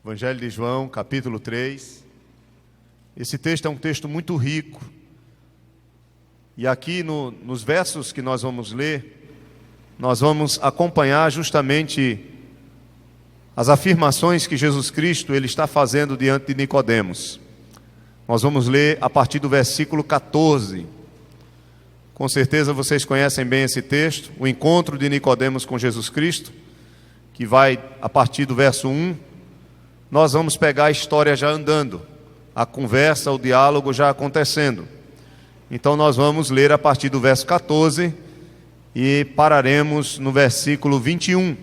Evangelho de João, capítulo 3. Esse texto é um texto muito rico. E aqui nos versos que nós vamos ler, nós vamos acompanhar justamente as afirmações que Jesus Cristo ele está fazendo diante de Nicodemos. Nós vamos ler a partir do versículo 14. Com certeza vocês conhecem bem esse texto, o encontro de Nicodemos com Jesus Cristo, que vai a partir do verso 1. Nós vamos pegar a história já andando, a conversa, o diálogo já acontecendo. Então nós vamos ler a partir do verso 14 e pararemos no versículo 21.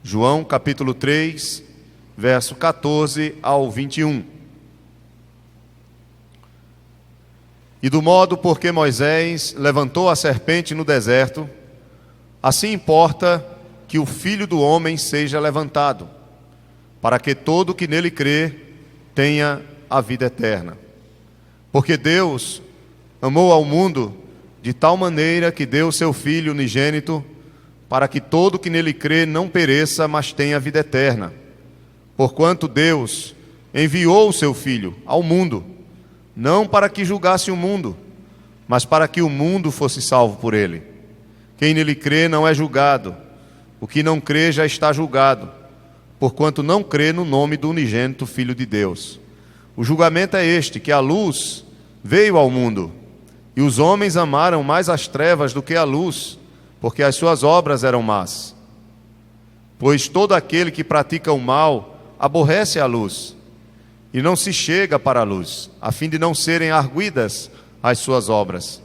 João capítulo 3, verso 14 ao 21. E do modo porque Moisés levantou a serpente no deserto, assim importa que o Filho do Homem seja levantado, para que todo que nele crê tenha a vida eterna. Porque Deus amou ao mundo de tal maneira que deu seu Filho unigênito, para que todo que nele crê não pereça, mas tenha a vida eterna. Porquanto Deus enviou o seu Filho ao mundo, não para que julgasse o mundo, mas para que o mundo fosse salvo por ele. Quem nele crê não é julgado, o que não crê já está julgado, porquanto não crê no nome do unigênito Filho de Deus. O julgamento é este, que a luz veio ao mundo, e os homens amaram mais as trevas do que a luz, porque as suas obras eram más. Pois todo aquele que pratica o mal aborrece a luz, e não se chega para a luz, a fim de não serem arguidas as suas obras.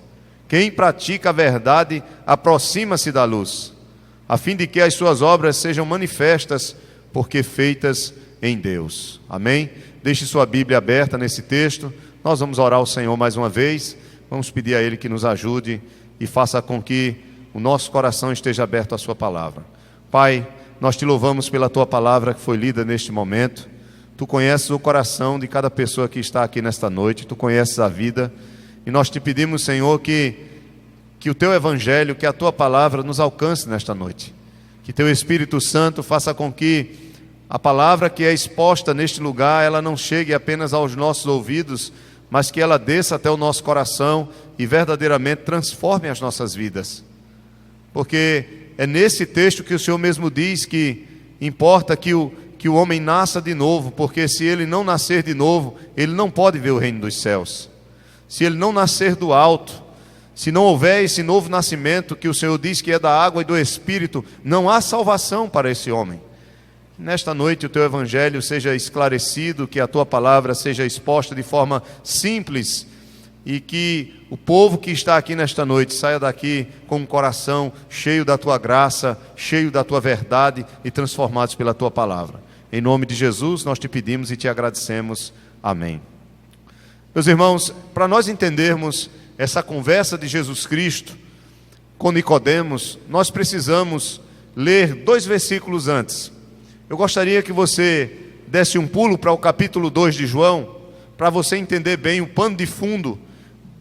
Quem pratica a verdade aproxima-se da luz, a fim de que as suas obras sejam manifestas, porque feitas em Deus. Amém? Deixe sua Bíblia aberta nesse texto. Nós vamos orar ao Senhor mais uma vez. Vamos pedir a Ele que nos ajude e faça com que o nosso coração esteja aberto à sua palavra. Pai, nós te louvamos pela tua palavra que foi lida neste momento. Tu conheces o coração de cada pessoa que está aqui nesta noite. Tu conheces a vida. E nós te pedimos, Senhor, que o teu evangelho, que a tua palavra nos alcance nesta noite. Que teu Espírito Santo faça com que a palavra que é exposta neste lugar, ela não chegue apenas aos nossos ouvidos, mas que ela desça até o nosso coração e verdadeiramente transforme as nossas vidas. Porque é nesse texto que o Senhor mesmo diz que importa que o homem nasça de novo, porque se ele não nascer de novo, ele não pode ver o reino dos céus. Se ele não nascer do alto, se não houver esse novo nascimento, que o Senhor diz que é da água e do Espírito, não há salvação para esse homem. Nesta noite o teu evangelho seja esclarecido, que a tua palavra seja exposta de forma simples, e que o povo que está aqui nesta noite saia daqui com um coração cheio da tua graça, cheio da tua verdade e transformados pela tua palavra. Em nome de Jesus nós te pedimos e te agradecemos. Amém. Meus irmãos, para nós entendermos essa conversa de Jesus Cristo com Nicodemos, nós precisamos ler 2 versículos antes. Eu gostaria que você desse um pulo para o capítulo 2 de João, para você entender bem o pano de fundo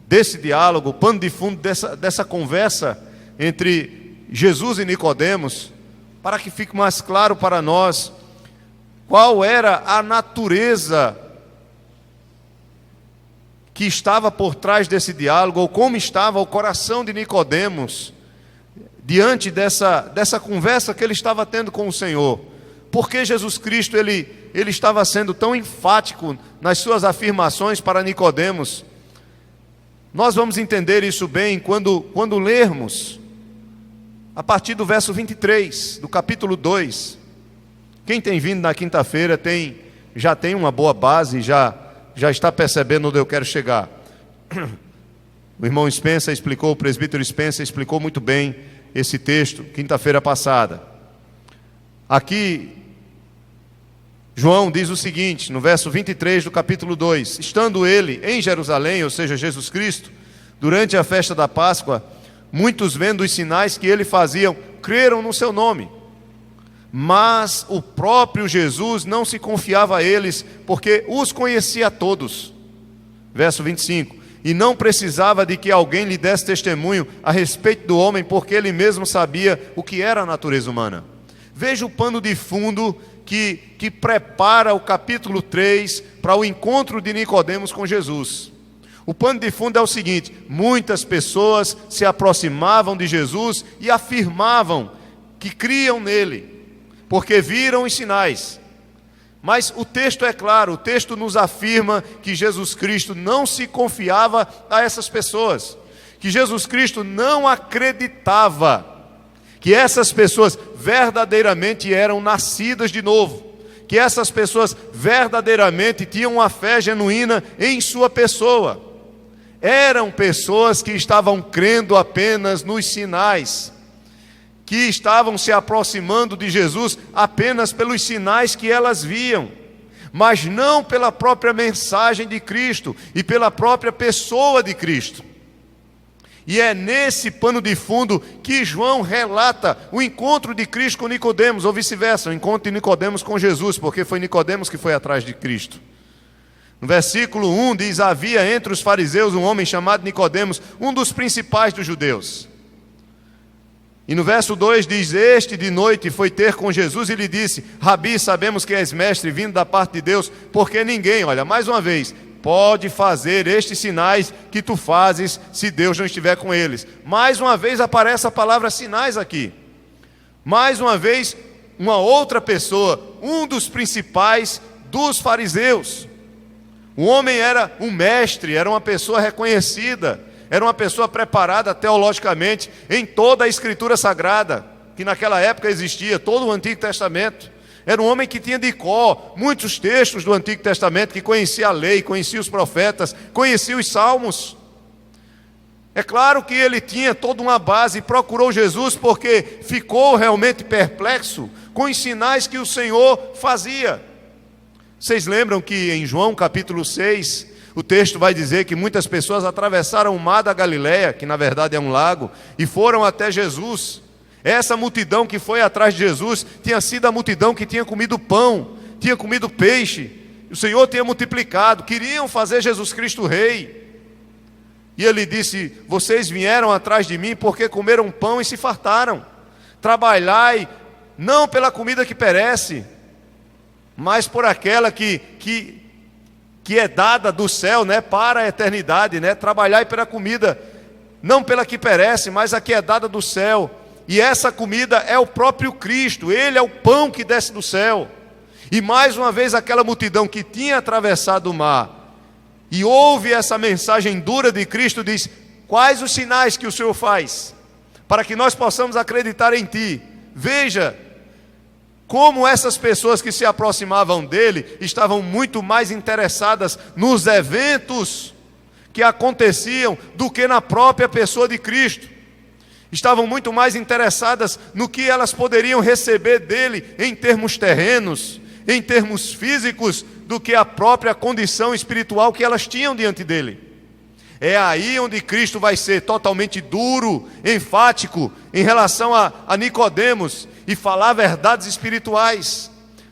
desse diálogo, o pano de fundo dessa conversa entre Jesus e Nicodemos, para que fique mais claro para nós qual era a natureza que estava por trás desse diálogo, ou como estava o coração de Nicodemos diante dessa conversa que ele estava tendo com o Senhor. Porque Jesus Cristo ele estava sendo tão enfático nas suas afirmações para Nicodemos. Nós vamos entender isso bem quando lermos a partir do verso 23 do capítulo 2. Quem tem vindo na quinta-feira já tem uma boa base, já está percebendo onde eu quero chegar. O irmão Spencer explicou, o presbítero Spencer explicou muito bem esse texto, quinta-feira passada. Aqui, João diz o seguinte, no verso 23 do capítulo 2: Estando ele em Jerusalém, ou seja, Jesus Cristo, durante a festa da Páscoa, muitos vendo os sinais que ele fazia, creram no seu nome. Mas o próprio Jesus não se confiava a eles, porque os conhecia a todos. Verso 25: E não precisava de que alguém lhe desse testemunho a respeito do homem, porque ele mesmo sabia o que era a natureza humana. Veja o pano de fundo que prepara o capítulo 3 para o encontro de Nicodemos com Jesus. O pano de fundo é o seguinte: muitas pessoas se aproximavam de Jesus e afirmavam que criam nele, porque viram os sinais. Mas o texto é claro, o texto nos afirma que Jesus Cristo não se confiava a essas pessoas, que Jesus Cristo não acreditava que essas pessoas verdadeiramente eram nascidas de novo, que essas pessoas verdadeiramente tinham uma fé genuína em sua pessoa. Eram pessoas que estavam crendo apenas nos sinais, que estavam se aproximando de Jesus apenas pelos sinais que elas viam, mas não pela própria mensagem de Cristo e pela própria pessoa de Cristo. E é nesse pano de fundo que João relata o encontro de Cristo com Nicodemos, ou vice-versa, o encontro de Nicodemos com Jesus, porque foi Nicodemos que foi atrás de Cristo. No versículo 1 diz: havia entre os fariseus um homem chamado Nicodemos, um dos principais dos judeus. E no verso 2 diz: este de noite foi ter com Jesus e lhe disse: Rabi, sabemos que és mestre vindo da parte de Deus, porque ninguém, olha, mais uma vez, pode fazer estes sinais que tu fazes se Deus não estiver com eles. Mais uma vez aparece a palavra sinais aqui. Mais uma vez, uma outra pessoa, um dos principais dos fariseus. O homem era um mestre, era uma pessoa reconhecida, era uma pessoa preparada teologicamente em toda a Escritura Sagrada, que naquela época existia, todo o Antigo Testamento. Era um homem que tinha de cor muitos textos do Antigo Testamento, que conhecia a lei, conhecia os profetas, conhecia os salmos. É claro que ele tinha toda uma base e procurou Jesus porque ficou realmente perplexo com os sinais que o Senhor fazia. Vocês lembram que em João capítulo 6, o texto vai dizer que muitas pessoas atravessaram o mar da Galileia, que na verdade é um lago, e foram até Jesus. Essa multidão que foi atrás de Jesus tinha sido a multidão que tinha comido pão, tinha comido peixe, o Senhor tinha multiplicado, queriam fazer Jesus Cristo rei. E ele disse: vocês vieram atrás de mim porque comeram pão e se fartaram. Trabalhai não pela comida que perece, mas por aquela que é dada do céu, né, para a eternidade, né? Trabalhai pela comida, não pela que perece, mas a que é dada do céu. E essa comida é o próprio Cristo, Ele é o pão que desce do céu. E mais uma vez aquela multidão que tinha atravessado o mar e ouve essa mensagem dura de Cristo, diz: quais os sinais que o Senhor faz, para que nós possamos acreditar em Ti? Veja como essas pessoas que se aproximavam dele estavam muito mais interessadas nos eventos que aconteciam do que na própria pessoa de Cristo. Estavam muito mais interessadas no que elas poderiam receber dele em termos terrenos, em termos físicos, do que a própria condição espiritual que elas tinham diante dele. É aí onde Cristo vai ser totalmente duro, enfático em relação a Nicodemos e falar verdades espirituais.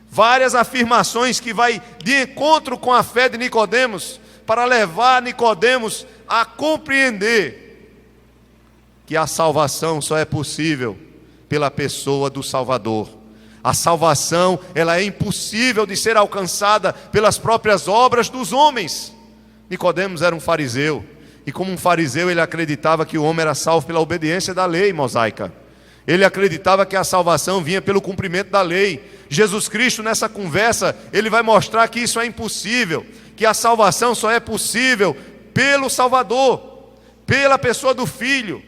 Várias afirmações que vai de encontro com a fé de Nicodemos, para levar Nicodemos a compreender que a salvação só é possível pela pessoa do Salvador. A salvação, ela é impossível de ser alcançada pelas próprias obras dos homens. Nicodemos era um fariseu, e como um fariseu ele acreditava que o homem era salvo pela obediência da lei mosaica. Ele acreditava que a salvação vinha pelo cumprimento da lei. Jesus Cristo, nessa conversa, ele vai mostrar que isso é impossível, que a salvação só é possível pelo Salvador, pela pessoa do Filho.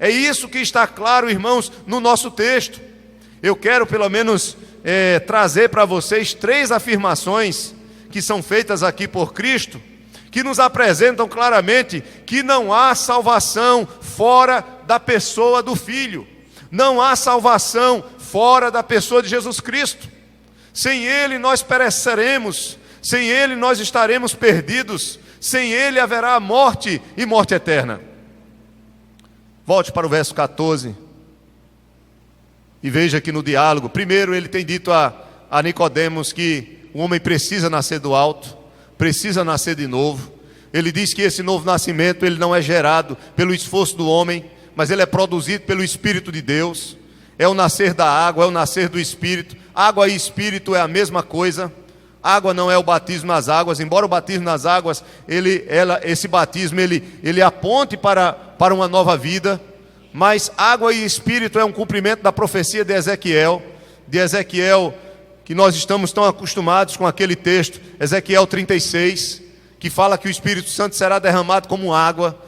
É isso que está claro, irmãos, no nosso texto. Eu quero pelo menos trazer para vocês 3 afirmações que são feitas aqui por Cristo, que nos apresentam claramente que não há salvação fora da pessoa do Filho. Não há salvação fora da pessoa de Jesus Cristo. Sem Ele nós pereceremos, sem Ele nós estaremos perdidos, sem Ele haverá morte e morte eterna. Volte para o verso 14 e veja que no diálogo, primeiro ele tem dito a Nicodemos que o homem precisa nascer do alto, precisa nascer de novo. Ele diz que esse novo nascimento ele não é gerado pelo esforço do homem, mas ele é produzido pelo Espírito de Deus. é o nascer da água, é o nascer do Espírito. Água e Espírito é a mesma coisa. Água não é o batismo nas águas, embora o batismo nas águas, esse batismo ele aponte para uma nova vida, mas água e Espírito é um cumprimento da profecia de Ezequiel, que nós estamos tão acostumados com aquele texto, Ezequiel 36, que fala que o Espírito Santo será derramado como água,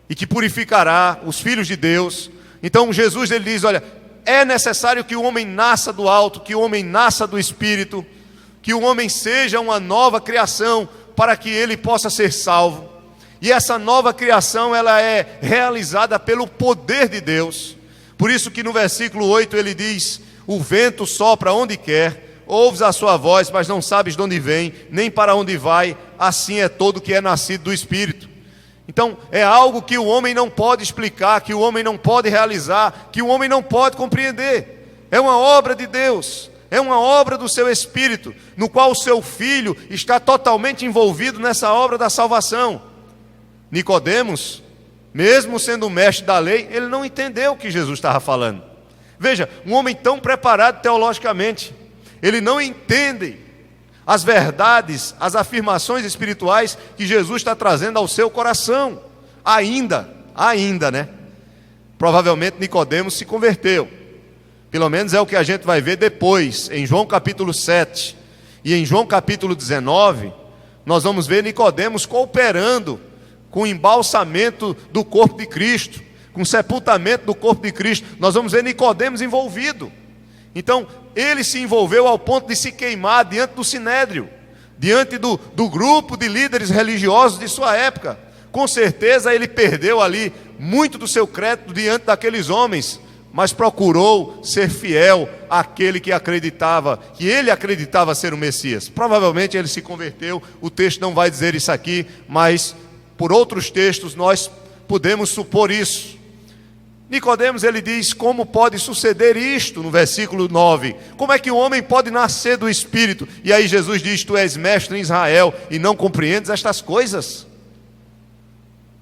e que purificará os filhos de Deus. Então Jesus ele diz, olha, é necessário que o homem nasça do alto, que o homem nasça do Espírito, que o homem seja uma nova criação, para que ele possa ser salvo. E essa nova criação, ela é realizada pelo poder de Deus. Por isso que no versículo 8 ele diz, o vento sopra onde quer, ouves a sua voz, mas não sabes de onde vem, nem para onde vai, assim é todo que é nascido do Espírito. Então, é algo que o homem não pode explicar, que o homem não pode realizar, que o homem não pode compreender. É uma obra de Deus, é uma obra do seu Espírito, no qual o seu Filho está totalmente envolvido nessa obra da salvação. Nicodemos, mesmo sendo o mestre da lei, ele não entendeu o que Jesus estava falando. Veja, um homem tão preparado teologicamente, ele não entende as verdades, as afirmações espirituais que Jesus está trazendo ao seu coração. Ainda, né? Provavelmente Nicodemos se converteu. Pelo menos é o que a gente vai ver depois, em João capítulo 7 e em João capítulo 19, nós vamos ver Nicodemos cooperando com o embalsamento do corpo de Cristo, com o sepultamento do corpo de Cristo. Nós vamos ver Nicodemos envolvido. Então, ele se envolveu ao ponto de se queimar diante do sinédrio, diante do grupo de líderes religiosos de sua época. Com certeza ele perdeu ali muito do seu crédito diante daqueles homens, mas procurou ser fiel àquele que ele acreditava ser o Messias. Provavelmente ele se converteu, o texto não vai dizer isso aqui, mas por outros textos nós podemos supor isso. Nicodemos ele diz, como pode suceder isto, no versículo 9, como é que o homem pode nascer do Espírito? E aí Jesus diz, tu és mestre em Israel e não compreendes estas coisas?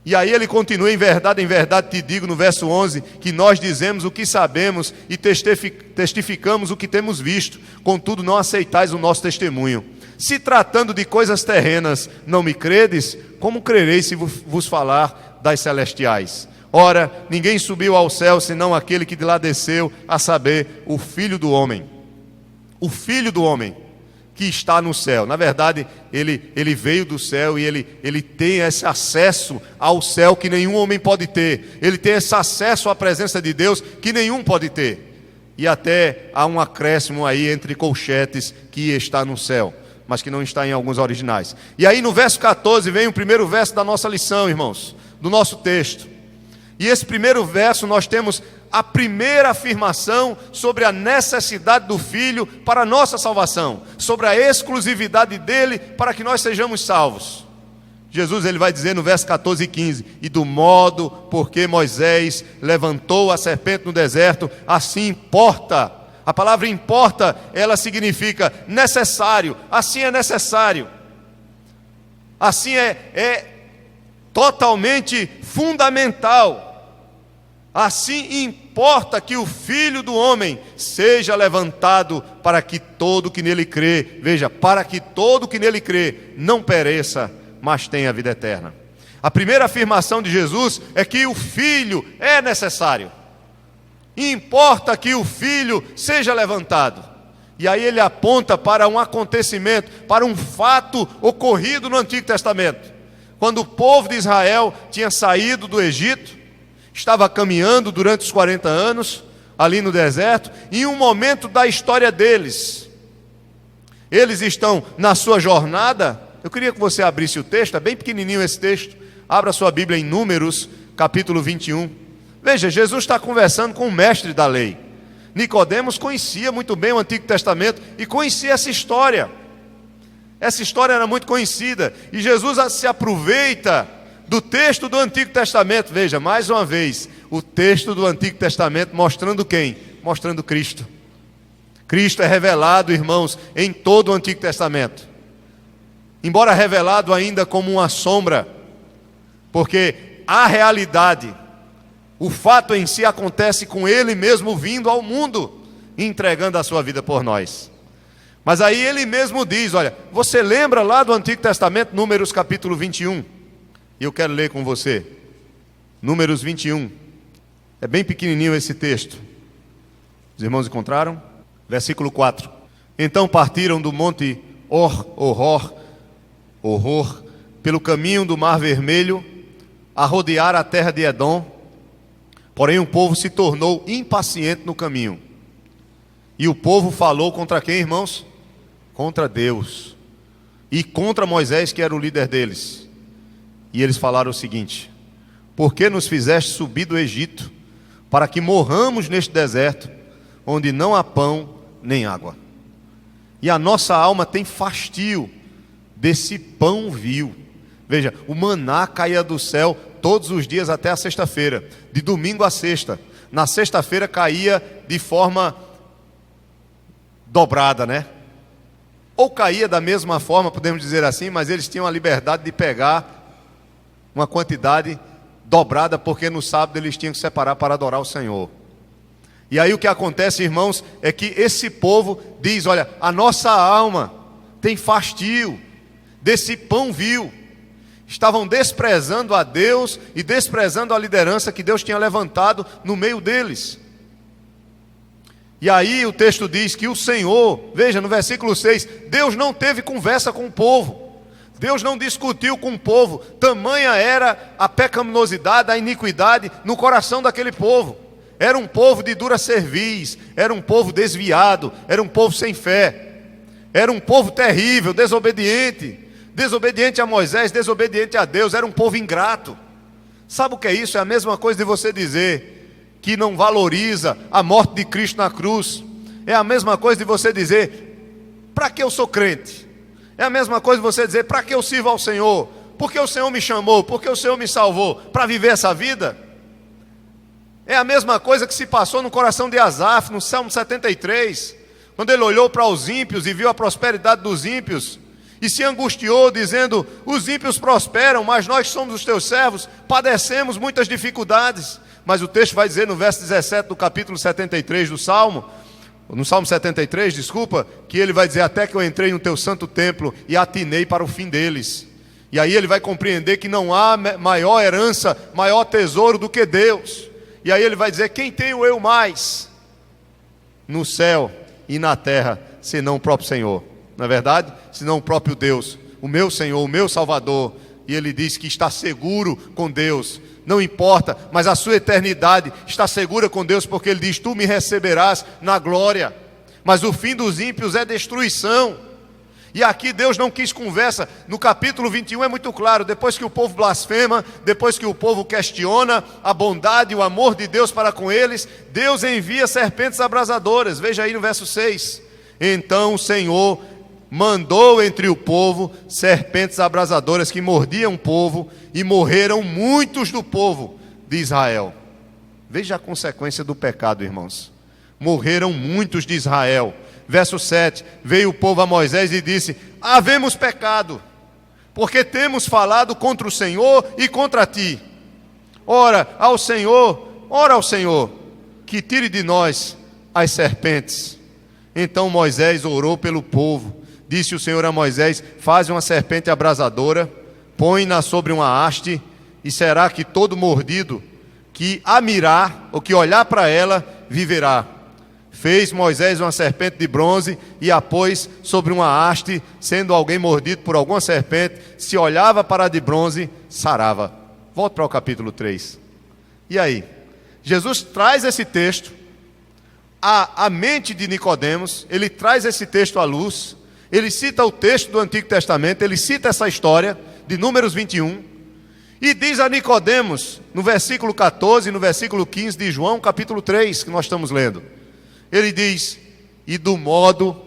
E aí ele continua, em verdade te digo, no verso 11, que nós dizemos o que sabemos e testificamos o que temos visto, contudo não aceitais o nosso testemunho. Se tratando de coisas terrenas não me credes, como crereis se vos falar das celestiais? Ora, ninguém subiu ao céu, senão aquele que de lá desceu, a saber, o Filho do Homem. O Filho do Homem, que está no céu. Na verdade, ele veio do céu e ele tem esse acesso ao céu que nenhum homem pode ter. Ele tem esse acesso à presença de Deus que nenhum pode ter. E até há um acréscimo aí entre colchetes que está no céu, mas que não está em alguns originais. E aí no verso 14 vem o primeiro verso da nossa lição, irmãos, do nosso texto. E esse primeiro verso nós temos a primeira afirmação sobre a necessidade do Filho para a nossa salvação, sobre a exclusividade dele para que nós sejamos salvos. Jesus ele vai dizer no verso 14 e 15, e do modo porque Moisés levantou a serpente no deserto, assim importa. A palavra importa, ela significa necessário, assim é necessário, assim é totalmente fundamental. Assim importa que o Filho do Homem seja levantado para que todo que nele crê, veja, para que todo que nele crê não pereça, mas tenha vida eterna. A primeira afirmação de Jesus é que o Filho é necessário. Importa que o Filho seja levantado. E aí ele aponta para um acontecimento, para um fato ocorrido no Antigo Testamento. Quando o povo de Israel tinha saído do Egito, estava caminhando durante os 40 anos, ali no deserto, e em um momento da história deles, eles estão na sua jornada. Eu queria que você abrisse o texto, é bem pequenininho esse texto, abra sua Bíblia em Números, capítulo 21, veja, Jesus está conversando com o mestre da lei. Nicodemos conhecia muito bem o Antigo Testamento, e conhecia essa história era muito conhecida, e Jesus se aproveita do texto do Antigo Testamento. Veja, mais uma vez, o texto do Antigo Testamento mostrando quem? Mostrando Cristo. Cristo é revelado, irmãos, em todo o Antigo Testamento. Embora revelado ainda como uma sombra, porque a realidade, O fato em si acontece com ele mesmo vindo ao mundo, entregando a sua vida por nós. Mas aí ele mesmo diz, olha, você lembra lá do Antigo Testamento, Números capítulo 21? E eu quero ler com você. Números 21. É bem pequenininho esse texto. Os irmãos encontraram? Versículo 4. Então partiram do monte Horror, pelo caminho do Mar Vermelho, a rodear a terra de Edom. Porém o povo se tornou impaciente no caminho. E o povo falou contra quem, irmãos? Contra Deus. E contra Moisés, que era o líder deles. E eles falaram o seguinte: por que nos fizeste subir do Egito, para que morramos neste deserto, onde não há pão nem água? E a nossa alma tem fastio desse pão vil. Veja, o maná caía do céu todos os dias até a sexta-feira, de domingo a sexta. Na sexta-feira caía de forma dobrada, né? Ou caía da mesma forma, podemos dizer assim, mas eles tinham a liberdade de pegar uma quantidade dobrada, porque no sábado eles tinham que separar para adorar o Senhor. E aí o que acontece, irmãos, é que esse povo diz, olha, a nossa alma tem fastio desse pão vil. Estavam desprezando a Deus e desprezando a liderança que Deus tinha levantado no meio deles. E aí o texto diz que o Senhor, veja no versículo 6, Deus não teve conversa com o povo. Deus não discutiu com o povo. Tamanha era a pecaminosidade, a iniquidade no coração daquele povo. Era um povo de dura cerviz, era um povo desviado, era um povo sem fé. Era um povo terrível, desobediente. Desobediente a Moisés, desobediente a Deus, era um povo ingrato. Sabe o que é isso? É a mesma coisa de você dizer que não valoriza a morte de Cristo na cruz. É a mesma coisa de você dizer, para que eu sou crente? É a mesma coisa de você dizer, para que eu sirvo ao Senhor? Porque o Senhor me chamou, porque o Senhor me salvou, para viver essa vida? É a mesma coisa que se passou no coração de Asaf, no Salmo 73, quando ele olhou para os ímpios e viu a prosperidade dos ímpios, e se angustiou dizendo, os ímpios prosperam, mas nós somos os teus servos, padecemos muitas dificuldades. Mas o texto vai dizer no verso 17 do capítulo 73 do Salmo, no Salmo 73, desculpa, que ele vai dizer, até que eu entrei no teu santo templo e atinei para o fim deles. E aí ele vai compreender que não há maior herança, maior tesouro do que Deus. E aí ele vai dizer, quem tenho eu mais no céu e na terra, senão o próprio Senhor? Não é verdade? Senão o próprio Deus, o meu Senhor, o meu Salvador. E ele diz que está seguro com Deus. Não importa, mas a sua eternidade está segura com Deus, porque ele diz, tu me receberás na glória. Mas o fim dos ímpios é destruição. E aqui Deus não quis conversa. No capítulo 21 é muito claro, depois que o povo blasfema, depois que o povo questiona a bondade e o amor de Deus para com eles, Deus envia serpentes abrasadoras. Veja aí no verso 6. Então o Senhor mandou entre o povo serpentes abrasadoras que mordiam o povo, e morreram muitos do povo de Israel. Veja a consequência do pecado, irmãos. Morreram muitos de Israel. Verso 7, veio o povo a Moisés e disse, havemos pecado, porque temos falado contra o Senhor e contra ti. Ora ao Senhor, que tire de nós as serpentes. Então Moisés orou pelo povo. Disse o Senhor a Moisés, faz uma serpente abrasadora, põe-na sobre uma haste, e será que todo mordido que a mirar, ou que olhar para ela, viverá. Fez Moisés uma serpente de bronze, e a pôs sobre uma haste, sendo alguém mordido por alguma serpente, se olhava para a de bronze, sarava. Volta para o capítulo 3. E aí? Jesus traz esse texto à mente de Nicodemos, ele traz esse texto à luz. Ele cita o texto do Antigo Testamento, ele cita essa história de Números 21, e diz a Nicodemos, no versículo 14 e no versículo 15 de João, capítulo 3, que nós estamos lendo. Ele diz, e do modo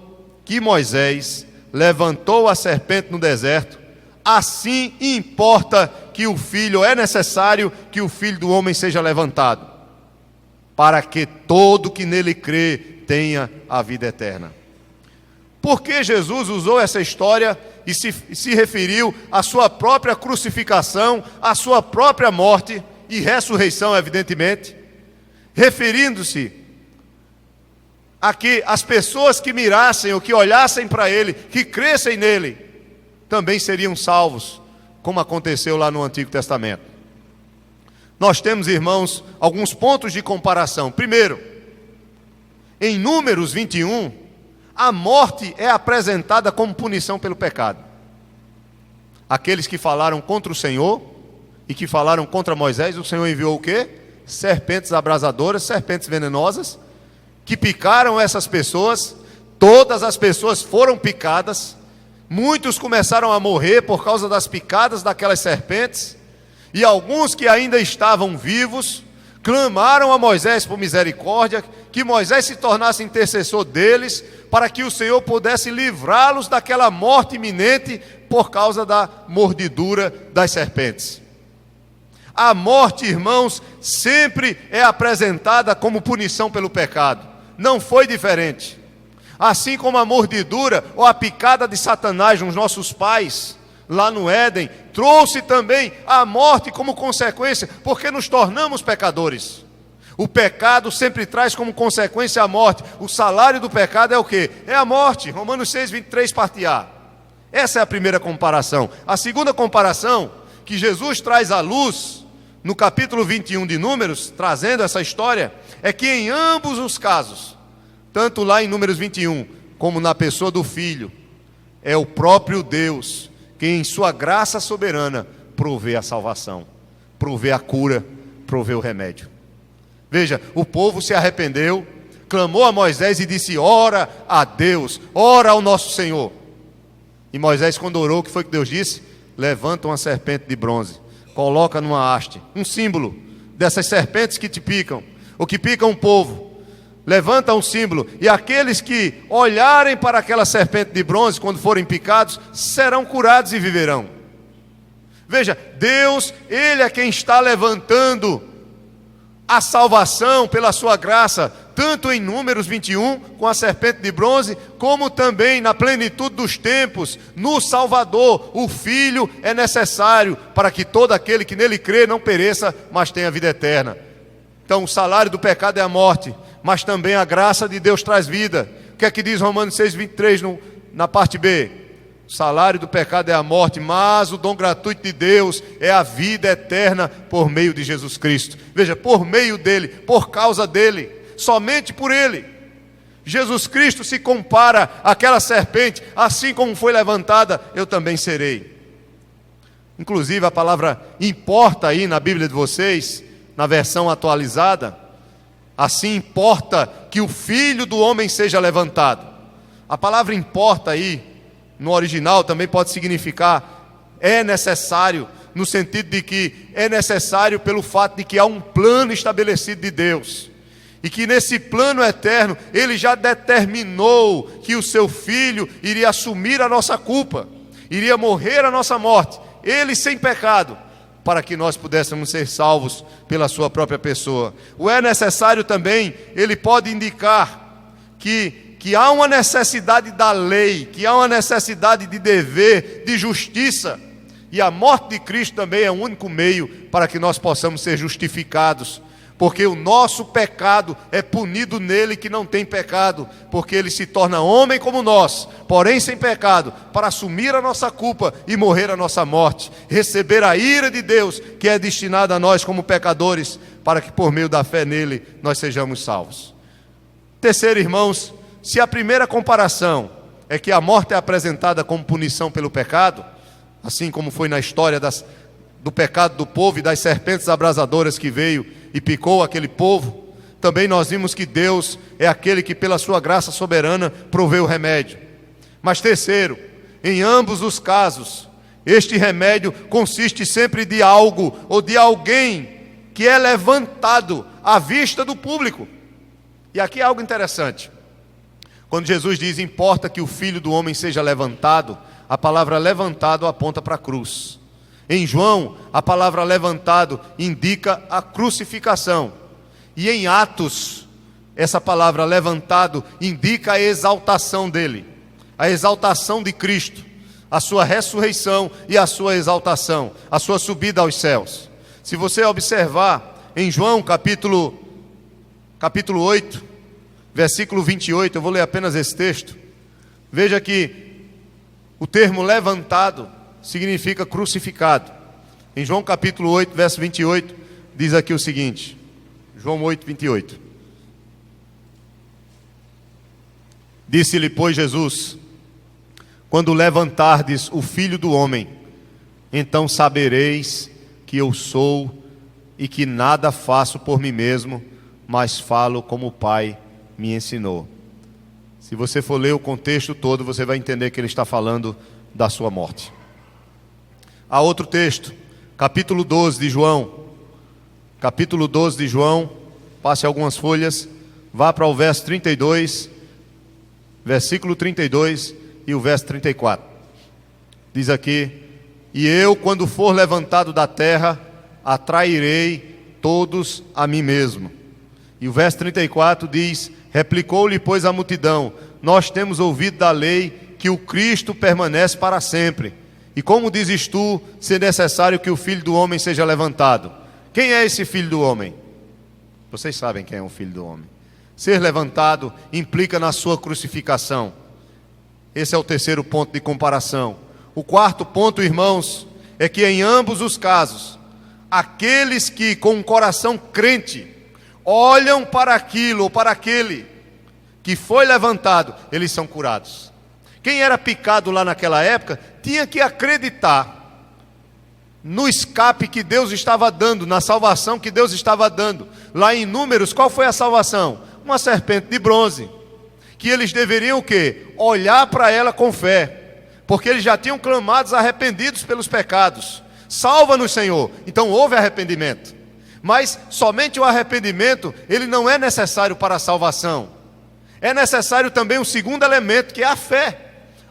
que Moisés levantou a serpente no deserto, assim importa que o Filho, é necessário que o Filho do homem seja levantado, para que todo que nele crê tenha a vida eterna. Por que Jesus usou essa história e se referiu à sua própria crucificação, à sua própria morte e ressurreição, evidentemente, referindo-se a que as pessoas que mirassem ou que olhassem para ele, que crescem nele, também seriam salvos, como aconteceu lá no Antigo Testamento. Nós temos, irmãos, alguns pontos de comparação. Primeiro, em Números 21, a morte é apresentada como punição pelo pecado. Aqueles que falaram contra o Senhor e que falaram contra Moisés, o Senhor enviou o quê? Serpentes abrasadoras, serpentes venenosas, que picaram essas pessoas. Todas as pessoas foram picadas. Muitos começaram a morrer por causa das picadas daquelas serpentes. E alguns que ainda estavam vivos clamaram a Moisés por misericórdia, que Moisés se tornasse intercessor deles, para que o Senhor pudesse livrá-los daquela morte iminente por causa da mordidura das serpentes. A morte, irmãos, sempre é apresentada como punição pelo pecado. Não foi diferente. Assim como a mordidura ou a picada de Satanás nos nossos pais, lá no Éden, trouxe também a morte como consequência, porque nos tornamos pecadores. O pecado sempre traz como consequência a morte. O salário do pecado é o quê? É a morte. Romanos 6, 23, parte A. Essa é a primeira comparação. A segunda comparação, que Jesus traz à luz, no capítulo 21 de Números, trazendo essa história, é que em ambos os casos, tanto lá em Números 21, como na pessoa do Filho, é o próprio Deus que em sua graça soberana provê a salvação, provê a cura, provê o remédio. Veja, o povo se arrependeu, clamou a Moisés e disse: ora a Deus, ora ao nosso Senhor. E Moisés, quando orou, o que foi que Deus disse? Levanta uma serpente de bronze, coloca numa haste, um símbolo dessas serpentes que te picam, ou que picam o povo. Levanta um símbolo, e aqueles que olharem para aquela serpente de bronze, quando forem picados, serão curados e viverão. Veja, Deus, Ele é quem está levantando a salvação pela sua graça, tanto em Números 21, com a serpente de bronze, como também na plenitude dos tempos, no Salvador. O Filho é necessário para que todo aquele que nele crê não pereça, mas tenha vida eterna. Então o salário do pecado é a morte, mas também a graça de Deus traz vida. O que é que diz Romanos 6, 23 na parte B? O salário do pecado é a morte, mas o dom gratuito de Deus é a vida eterna por meio de Jesus Cristo. Veja, por meio dele, por causa dele, somente por ele. Jesus Cristo se compara àquela serpente, assim como foi levantada, eu também serei. Inclusive a palavra importa aí na Bíblia de vocês, na versão atualizada, assim importa que o Filho do homem seja levantado. A palavra importa aí, no original também pode significar é necessário, no sentido de que é necessário pelo fato de que há um plano estabelecido de Deus, e que nesse plano eterno Ele já determinou que o seu Filho iria assumir a nossa culpa, iria morrer a nossa morte, Ele sem pecado, para que nós pudéssemos ser salvos pela sua própria pessoa. O é necessário também, ele pode indicar que há uma necessidade da lei, que há uma necessidade de dever, de justiça, e a morte de Cristo também é o único meio para que nós possamos ser justificados, porque o nosso pecado é punido nele que não tem pecado, porque ele se torna homem como nós, porém sem pecado, para assumir a nossa culpa e morrer a nossa morte, receber a ira de Deus que é destinada a nós como pecadores, para que por meio da fé nele nós sejamos salvos. Terceiro, irmãos, se a primeira comparação é que a morte é apresentada como punição pelo pecado, assim como foi na história do pecado do povo e das serpentes abrasadoras que veio e picou aquele povo, também nós vimos que Deus é aquele que pela sua graça soberana proveu o remédio. Mas terceiro, em ambos os casos, este remédio consiste sempre de algo ou de alguém que é levantado à vista do público. E aqui é algo interessante. Quando Jesus diz, importa que o Filho do homem seja levantado, a palavra levantado aponta para a cruz. Em João, a palavra levantado indica a crucificação. E em Atos, essa palavra levantado indica a exaltação dele, a exaltação de Cristo, a sua ressurreição e a sua exaltação, a sua subida aos céus. Se você observar em João capítulo 8, versículo 28, eu vou ler apenas esse texto. Veja que o termo levantado significa crucificado. Em João capítulo 8, verso 28, diz aqui o seguinte, João 8, 28. Disse-lhe, pois, Jesus: quando levantardes o Filho do Homem, então sabereis que eu sou e que nada faço por mim mesmo, mas falo como o Pai me ensinou. Se você for ler o contexto todo, você vai entender que ele está falando da sua morte. Há outro texto, capítulo 12 de João. Capítulo 12 de João, passe algumas folhas, vá para o verso 32, versículo 32 e o verso 34. Diz aqui: e eu, quando for levantado da terra, atrairei todos a mim mesmo. E o verso 34 diz: replicou-lhe, pois, a multidão: nós temos ouvido da lei que o Cristo permanece para sempre. E como dizes tu, ser necessário que o Filho do Homem seja levantado? Quem é esse Filho do Homem? Vocês sabem quem é o Filho do Homem. Ser levantado implica na sua crucificação. Esse é o terceiro ponto de comparação. O quarto ponto, irmãos, é que em ambos os casos, aqueles que com um coração crente olham para aquilo ou para aquele que foi levantado, eles são curados. Quem era picado lá naquela época tinha que acreditar no escape que Deus estava dando, na salvação que Deus estava dando. Lá em Números, qual foi a salvação? Uma serpente de bronze, que eles deveriam o quê? Olhar para ela com fé, porque eles já tinham clamado arrependidos pelos pecados. Salva-nos, Senhor. Então houve arrependimento. Mas somente o arrependimento, ele não é necessário para a salvação. É necessário também um segundo elemento, que é a fé.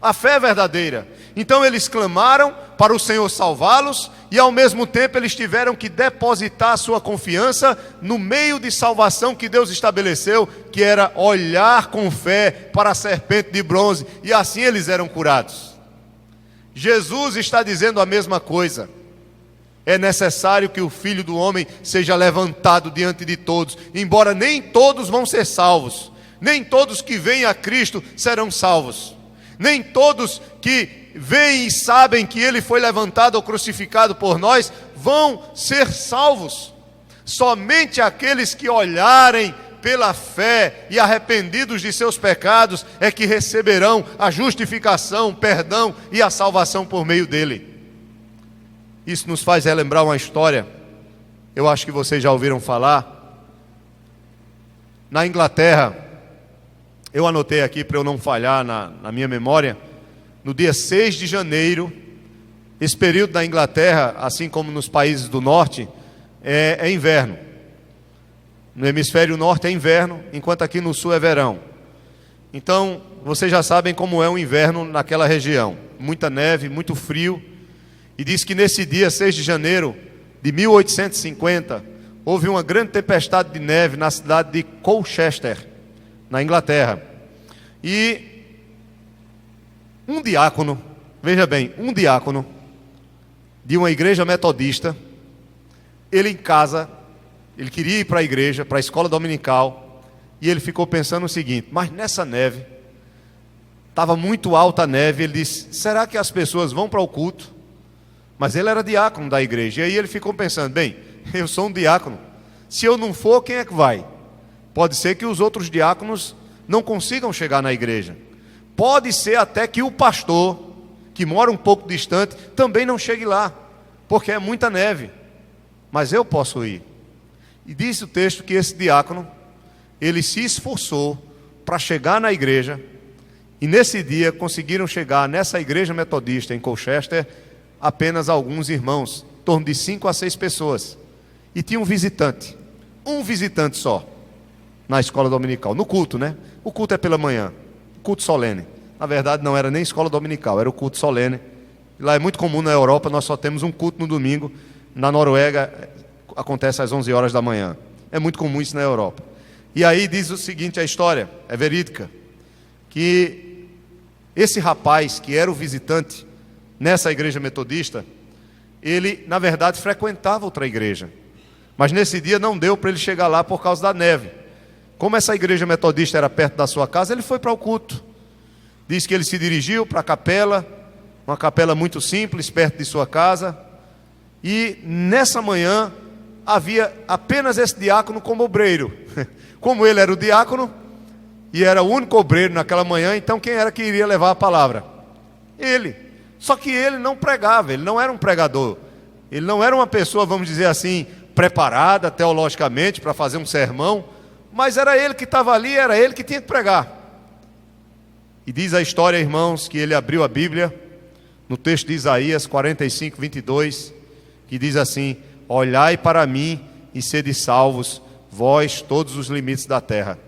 A fé verdadeira. Então eles clamaram para o Senhor salvá-los, e ao mesmo tempo eles tiveram que depositar a sua confiança no meio de salvação que Deus estabeleceu, que era olhar com fé para a serpente de bronze, e assim eles eram curados. Jesus está dizendo a mesma coisa. É necessário que o Filho do Homem seja levantado diante de todos, embora nem todos vão ser salvos, nem todos que vêm a Cristo serão salvos, nem todos que veem e sabem que Ele foi levantado ou crucificado por nós vão ser salvos. Somente aqueles que olharem pela fé e arrependidos de seus pecados é que receberão a justificação, perdão e a salvação por meio dele. Isso nos faz relembrar uma história, eu acho que vocês já ouviram falar. Na Inglaterra, eu anotei aqui para eu não falhar na minha memória, no dia 6 de janeiro, esse período na Inglaterra, assim como nos países do norte, é inverno. No hemisfério norte é inverno, enquanto aqui no sul é verão. Então, vocês já sabem como é o inverno naquela região. Muita neve, muito frio. E diz que nesse dia, 6 de janeiro de 1850, houve uma grande tempestade de neve na cidade de Colchester, na Inglaterra. E um diácono, veja bem, um diácono de uma igreja metodista, ele em casa, ele queria ir para a igreja, para a escola dominical, e ele ficou pensando o seguinte: mas nessa neve, estava muito alta a neve, ele disse: será que as pessoas vão para o culto? Mas ele era diácono da igreja, e aí ele ficou pensando: bem, eu sou um diácono, se eu não for, quem é que vai? Pode ser que os outros diáconos não consigam chegar na igreja, pode ser até que o pastor, que mora um pouco distante, também não chegue lá, porque é muita neve, mas eu posso ir. E diz o texto que esse diácono, ele se esforçou para chegar na igreja, e nesse dia conseguiram chegar nessa igreja metodista em Colchester apenas alguns irmãos, em torno de 5 a 6 pessoas, e tinha um visitante só, na escola dominical, no culto, né? O culto é pela manhã, culto solene. Na verdade não era nem escola dominical, era o culto solene. Lá é muito comum na Europa, nós só temos um culto no domingo. Na Noruega acontece às 11 horas da manhã. É muito comum isso na Europa. E aí diz o seguinte, a história é verídica, que esse rapaz que era o visitante nessa igreja metodista, ele, na verdade, frequentava outra igreja. Mas nesse dia não deu para ele chegar lá por causa da neve. Como essa igreja metodista era perto da sua casa, ele foi para o culto. Diz que ele se dirigiu para a capela, uma capela muito simples, perto de sua casa. E nessa manhã havia apenas esse diácono como obreiro. Como ele era o diácono e era o único obreiro naquela manhã, então quem era que iria levar a palavra? Ele. Só que ele não pregava, ele não era um pregador. Ele não era uma pessoa, vamos dizer assim, preparada teologicamente para fazer um sermão, mas era ele que estava ali, era ele que tinha que pregar. E diz a história, irmãos, que ele abriu a Bíblia no texto de Isaías 45, 22, que diz assim: olhai para mim e sede salvos, vós todos os limites da terra.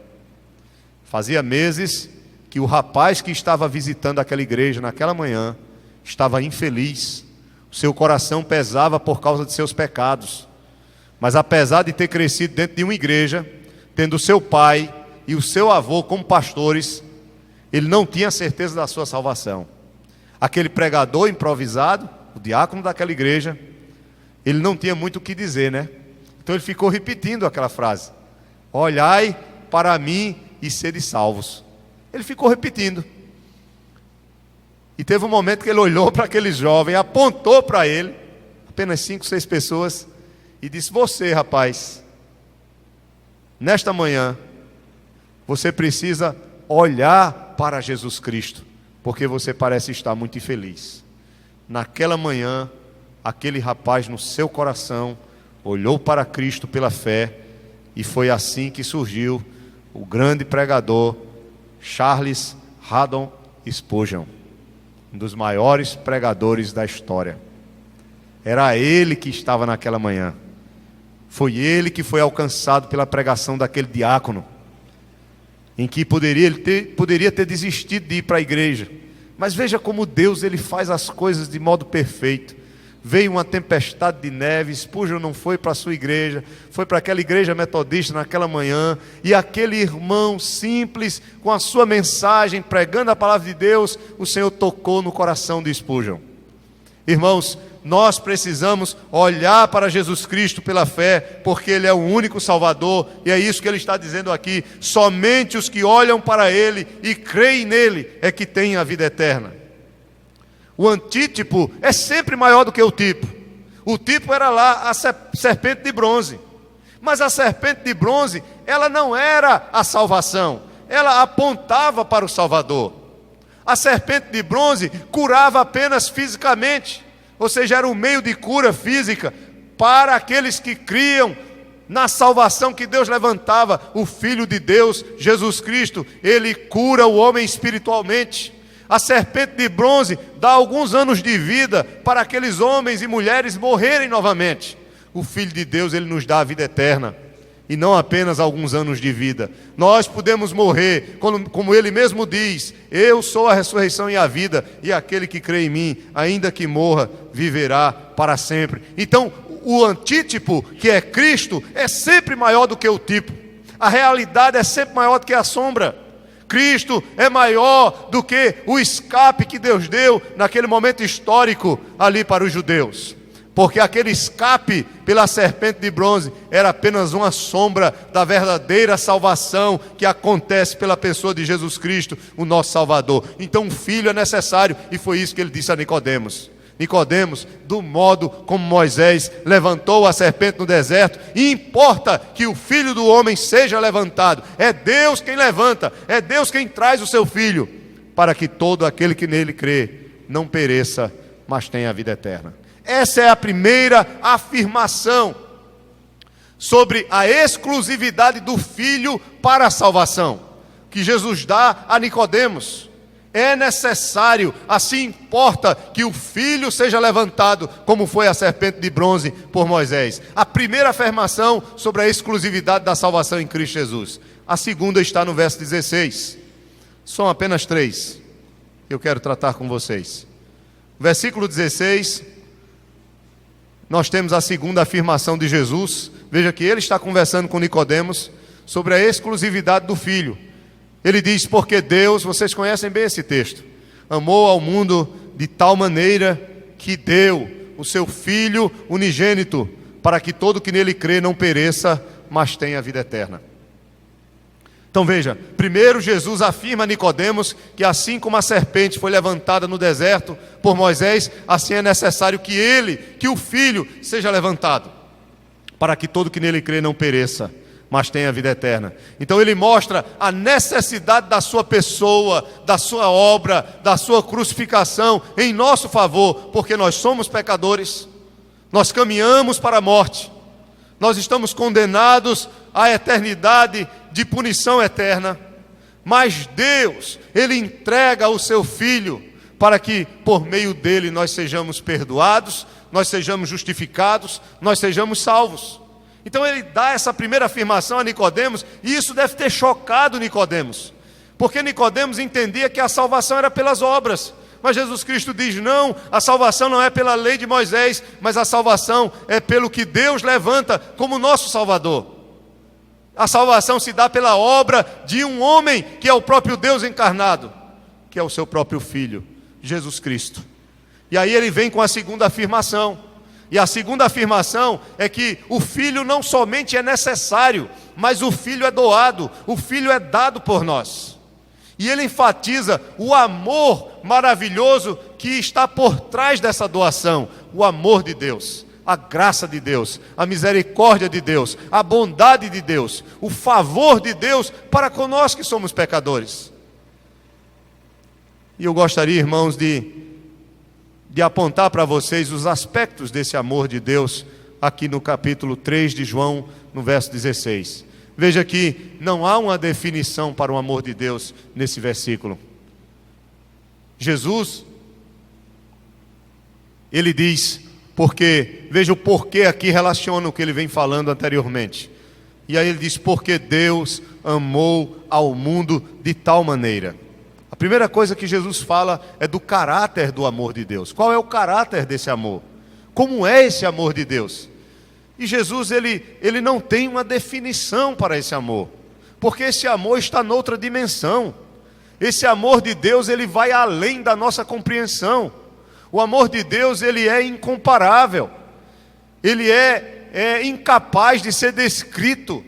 Fazia meses que o rapaz que estava visitando aquela igreja naquela manhã estava infeliz, o seu coração pesava por causa de seus pecados. Mas apesar de ter crescido dentro de uma igreja, tendo o seu pai e o seu avô como pastores, ele não tinha certeza da sua salvação. Aquele pregador improvisado, o diácono daquela igreja, ele não tinha muito o que dizer, né? Então ele ficou repetindo aquela frase: olhai para mim e sede salvos. Ele ficou repetindo. E teve um momento que ele olhou para aquele jovem, apontou para ele, apenas 5, 6 pessoas, e disse: você, rapaz, nesta manhã, você precisa olhar para Jesus Cristo, porque você parece estar muito infeliz. Naquela manhã, aquele rapaz no seu coração olhou para Cristo pela fé, e foi assim que surgiu o grande pregador Charles Haddon Spurgeon, um dos maiores pregadores da história. Era ele que estava naquela manhã. Foi ele que foi alcançado pela pregação daquele diácono, em que poderia ter desistido de ir para a igreja. Mas veja como Deus ele faz as coisas de modo perfeito. Veio uma tempestade de neve, Spurgeon não foi para a sua igreja, foi para aquela igreja metodista naquela manhã, e aquele irmão simples, com a sua mensagem, pregando a palavra de Deus, o Senhor tocou no coração de Spurgeon. Irmãos, nós precisamos olhar para Jesus Cristo pela fé, porque Ele é o único Salvador, e é isso que Ele está dizendo aqui: somente os que olham para Ele e creem nele é que têm a vida eterna. O antítipo é sempre maior do que o tipo. O tipo era lá a serpente de bronze, mas a serpente de bronze, ela não era a salvação, ela apontava para o Salvador. A serpente de bronze curava apenas fisicamente, ou seja, era um meio de cura física para aqueles que criam na salvação que Deus levantava. O Filho de Deus, Jesus Cristo, Ele cura o homem espiritualmente. A serpente de bronze dá alguns anos de vida para aqueles homens e mulheres morrerem novamente. O Filho de Deus, Ele nos dá a vida eterna, e não apenas alguns anos de vida. Nós podemos morrer, como Ele mesmo diz: eu sou a ressurreição e a vida, e aquele que crê em mim, ainda que morra, viverá para sempre. Então, o antítipo, que é Cristo, é sempre maior do que o tipo. A realidade é sempre maior do que a sombra. Cristo é maior do que o escape que Deus deu naquele momento histórico ali para os judeus. Porque aquele escape pela serpente de bronze era apenas uma sombra da verdadeira salvação que acontece pela pessoa de Jesus Cristo, o nosso Salvador. Então o Filho é necessário, e foi isso que ele disse a Nicodemos. Nicodemos, do modo como Moisés levantou a serpente no deserto, importa que o Filho do homem seja levantado. É Deus quem levanta, é Deus quem traz o seu Filho, para que todo aquele que nele crê não pereça, mas tenha a vida eterna. Essa é a primeira afirmação sobre a exclusividade do Filho para a salvação, que Jesus dá a Nicodemos. É necessário, assim importa que o Filho seja levantado, como foi a serpente de bronze por Moisés. A primeira afirmação sobre a exclusividade da salvação em Cristo Jesus. A segunda está no verso 16. São apenas 3 que eu quero tratar com vocês. Versículo 16, nós temos a segunda afirmação de Jesus. Veja que ele está conversando com Nicodemos sobre a exclusividade do Filho. Ele diz: porque Deus, vocês conhecem bem esse texto, amou ao mundo de tal maneira que deu o seu Filho unigênito, para que todo que nele crê não pereça, mas tenha vida eterna. Então veja, primeiro Jesus afirma a Nicodemos que assim como a serpente foi levantada no deserto por Moisés, assim é necessário que o Filho seja levantado, para que todo que nele crê não pereça, mas tenha vida eterna. Então ele mostra a necessidade da sua pessoa, da sua obra, da sua crucificação em nosso favor, porque nós somos pecadores, nós caminhamos para a morte, nós estamos condenados à eternidade de punição eterna, mas Deus, Ele entrega o seu Filho para que por meio dele nós sejamos perdoados, nós sejamos justificados, nós sejamos salvos. Então ele dá essa primeira afirmação a Nicodemos, e isso deve ter chocado Nicodemos, porque Nicodemos entendia que a salvação era pelas obras, mas Jesus Cristo diz: não, a salvação não é pela lei de Moisés, mas a salvação é pelo que Deus levanta como nosso Salvador. A salvação se dá pela obra de um homem que é o próprio Deus encarnado, que é o seu próprio Filho, Jesus Cristo. E aí ele vem com a segunda afirmação, e a segunda afirmação é que o Filho não somente é necessário, mas o Filho é doado, o Filho é dado por nós. E ele enfatiza o amor maravilhoso que está por trás dessa doação, o amor de Deus, a graça de Deus, a misericórdia de Deus, a bondade de Deus, o favor de Deus para conosco que somos pecadores. E eu gostaria, irmãos, de apontar para vocês os aspectos desse amor de Deus aqui no capítulo 3 de João, no verso 16. Veja que não há uma definição para o amor de Deus nesse versículo. Jesus, ele diz, porque, veja o porquê aqui relaciona o que ele vem falando anteriormente. E aí ele diz: porque Deus amou ao mundo de tal maneira. A primeira coisa que Jesus fala é do caráter do amor de Deus. Qual é o caráter desse amor? Como é esse amor de Deus? E Jesus, ele não tem uma definição para esse amor, porque esse amor está noutra dimensão. Esse amor de Deus, ele vai além da nossa compreensão. O amor de Deus, ele é incomparável, ele é incapaz de ser descrito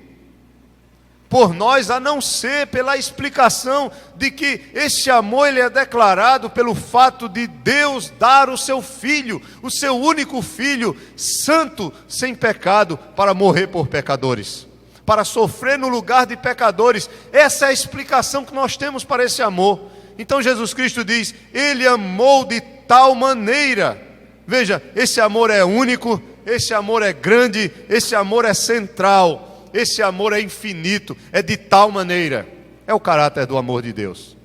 por nós, a não ser pela explicação de que esse amor ele é declarado pelo fato de Deus dar o seu Filho, o seu único Filho, santo, sem pecado, para morrer por pecadores, para sofrer no lugar de pecadores. Essa é a explicação que nós temos para esse amor. Então Jesus Cristo diz: Ele amou de tal maneira. Veja, esse amor é único, esse amor é grande, esse amor é central. Esse amor é infinito, é de tal maneira. É o caráter do amor de Deus.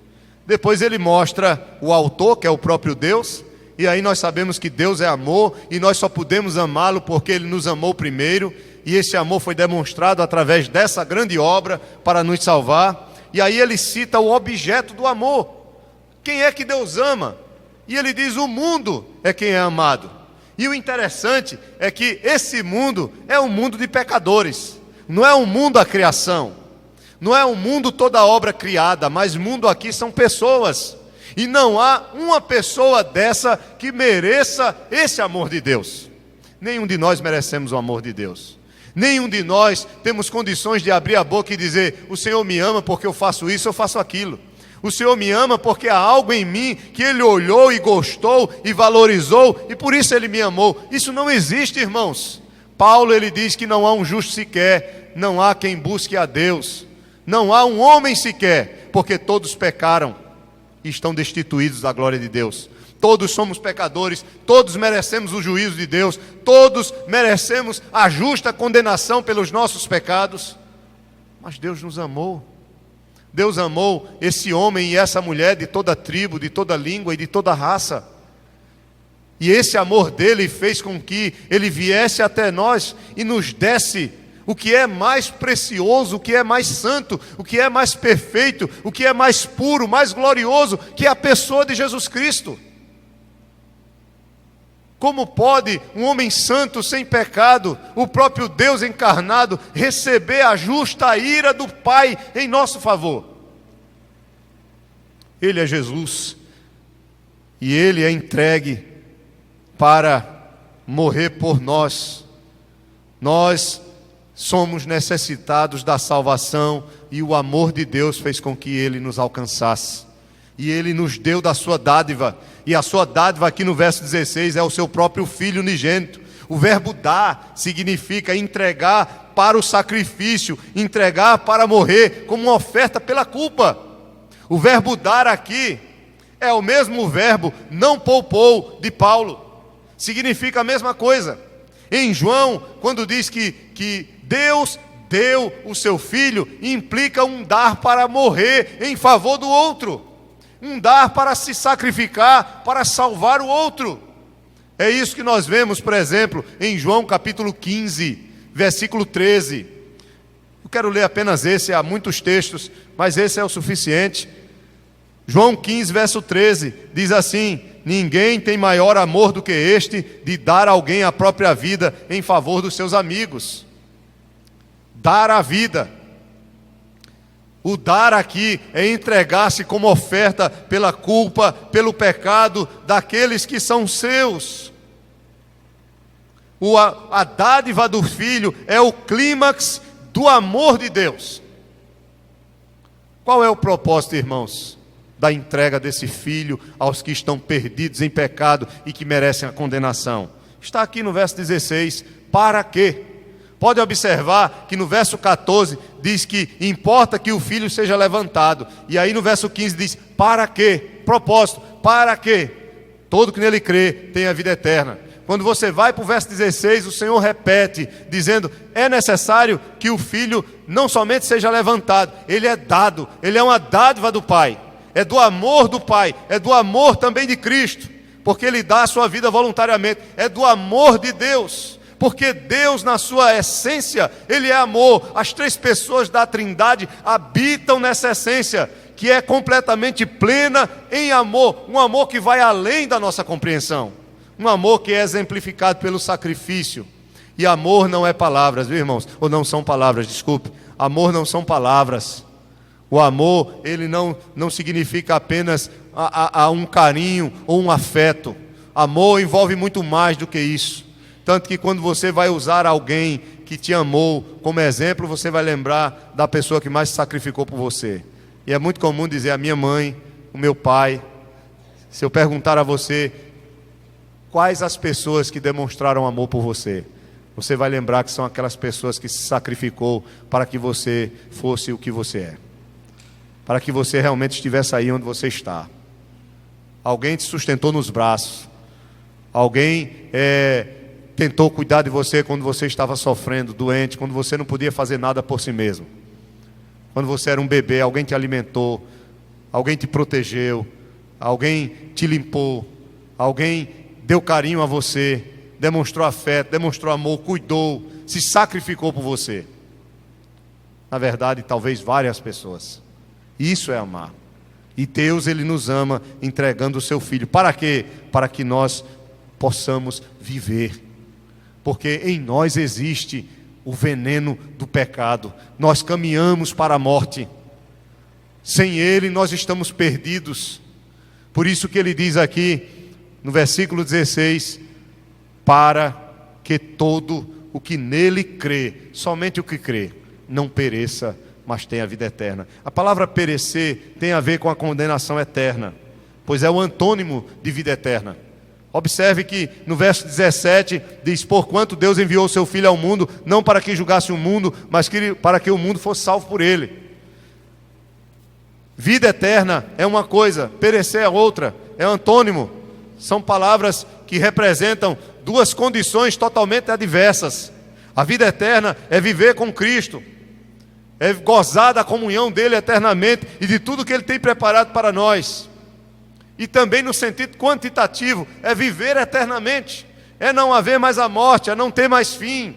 Depois ele mostra o autor, que é o próprio Deus. E aí nós sabemos que Deus é amor, e nós só podemos amá-lo porque Ele nos amou primeiro. E esse amor foi demonstrado através dessa grande obra para nos salvar. E aí ele cita o objeto do amor. Quem é que Deus ama? E ele diz: o mundo é quem é amado. E o interessante é que esse mundo é um mundo de pecadores. Não é um mundo a criação, não é um mundo toda a obra criada, mas mundo aqui são pessoas, e não há uma pessoa dessa que mereça esse amor de Deus. Nenhum de nós merecemos o amor de Deus, nenhum de nós temos condições de abrir a boca e dizer: o Senhor me ama porque eu faço isso, eu faço aquilo. O Senhor me ama porque há algo em mim que Ele olhou e gostou e valorizou, e por isso Ele me amou. Isso não existe, irmãos. Paulo, ele diz que não há um justo sequer, não há quem busque a Deus, não há um homem sequer, porque todos pecaram e estão destituídos da glória de Deus. Todos somos pecadores, todos merecemos o juízo de Deus, todos merecemos a justa condenação pelos nossos pecados. Mas Deus nos amou. Deus amou esse homem e essa mulher de toda tribo, de toda língua e de toda raça. E esse amor dele fez com que ele viesse até nós e nos desse o que é mais precioso, o que é mais santo, o que é mais perfeito, o que é mais puro, mais glorioso, que é a pessoa de Jesus Cristo. Como pode um homem santo, sem pecado, o próprio Deus encarnado, receber a justa ira do Pai em nosso favor? Ele é Jesus, e Ele é entregue para morrer por nós. Nós somos necessitados da salvação e o amor de Deus fez com que Ele nos alcançasse. E Ele nos deu da sua dádiva. E a sua dádiva aqui no verso 16 é o seu próprio Filho unigênito. O verbo dar significa entregar para o sacrifício, entregar para morrer como uma oferta pela culpa. O verbo dar aqui é o mesmo verbo não poupou de Paulo. Significa a mesma coisa. Em João, quando diz que Deus deu o seu Filho, implica um dar para morrer em favor do outro. Um dar para se sacrificar, para salvar o outro. É isso que nós vemos, por exemplo, em João capítulo 15, versículo 13. Eu quero ler apenas esse, há muitos textos, mas esse é o suficiente. João 15, verso 13, diz assim: ninguém tem maior amor do que este, de dar a alguém a própria vida em favor dos seus amigos. Dar a vida. O dar aqui é entregar-se como oferta pela culpa, pelo pecado daqueles que são seus. A dádiva do Filho é o clímax do amor de Deus. Qual é o propósito, irmãos, da entrega desse Filho aos que estão perdidos em pecado e que merecem a condenação? Está aqui no verso 16, para quê? Pode observar que no verso 14 diz que importa que o Filho seja levantado. E aí no verso 15 diz, para quê? Propósito, para quê? Todo que nele crê tem a vida eterna. Quando você vai para o verso 16, o Senhor repete, dizendo, é necessário que o Filho não somente seja levantado, ele é dado, ele é uma dádiva do Pai. É do amor do Pai, é do amor também de Cristo, porque ele dá a sua vida voluntariamente, é do amor de Deus. Porque Deus, na sua essência, Ele é amor. As três pessoas da Trindade habitam nessa essência, que é completamente plena em amor. Um amor que vai além da nossa compreensão. Um amor que é exemplificado pelo sacrifício. E amor não é palavras, viu, irmãos? Ou não são palavras, desculpe. Amor não são palavras. O amor, ele não significa apenas a um carinho ou um afeto. Amor envolve muito mais do que isso. Tanto que quando você vai usar alguém que te amou como exemplo, você vai lembrar da pessoa que mais se sacrificou por você. E é muito comum dizer a minha mãe, o meu pai. Se eu perguntar a você, quais as pessoas que demonstraram amor por você? Você vai lembrar que são aquelas pessoas que se sacrificou para que você fosse o que você é. Para que você realmente estivesse aí onde você está. Alguém te sustentou nos braços. Alguém tentou cuidar de você quando você estava sofrendo, doente, quando você não podia fazer nada por si mesmo. Quando você era um bebê, alguém te alimentou, alguém te protegeu, alguém te limpou, alguém deu carinho a você, demonstrou afeto, demonstrou amor, cuidou, se sacrificou por você. Na verdade, talvez várias pessoas. Isso é amar. E Deus, Ele nos ama entregando o seu Filho. Para quê? Para que nós possamos viver. Porque em nós existe o veneno do pecado. Nós caminhamos para a morte. Sem Ele nós estamos perdidos. Por isso que Ele diz aqui, no versículo 16, para que todo o que nele crê, somente o que crê, não pereça, mas tenha a vida eterna. A palavra perecer tem a ver com a condenação eterna, pois é o antônimo de vida eterna. Observe que no verso 17 diz, porquanto Deus enviou o seu Filho ao mundo, não para que julgasse o mundo, mas para que o mundo fosse salvo por ele. Vida eterna é uma coisa, perecer é outra, é antônimo. São palavras que representam duas condições totalmente adversas. A vida eterna é viver com Cristo, é gozar da comunhão dele eternamente e de tudo que ele tem preparado para nós. E também no sentido quantitativo, é viver eternamente, é não haver mais a morte, é não ter mais fim.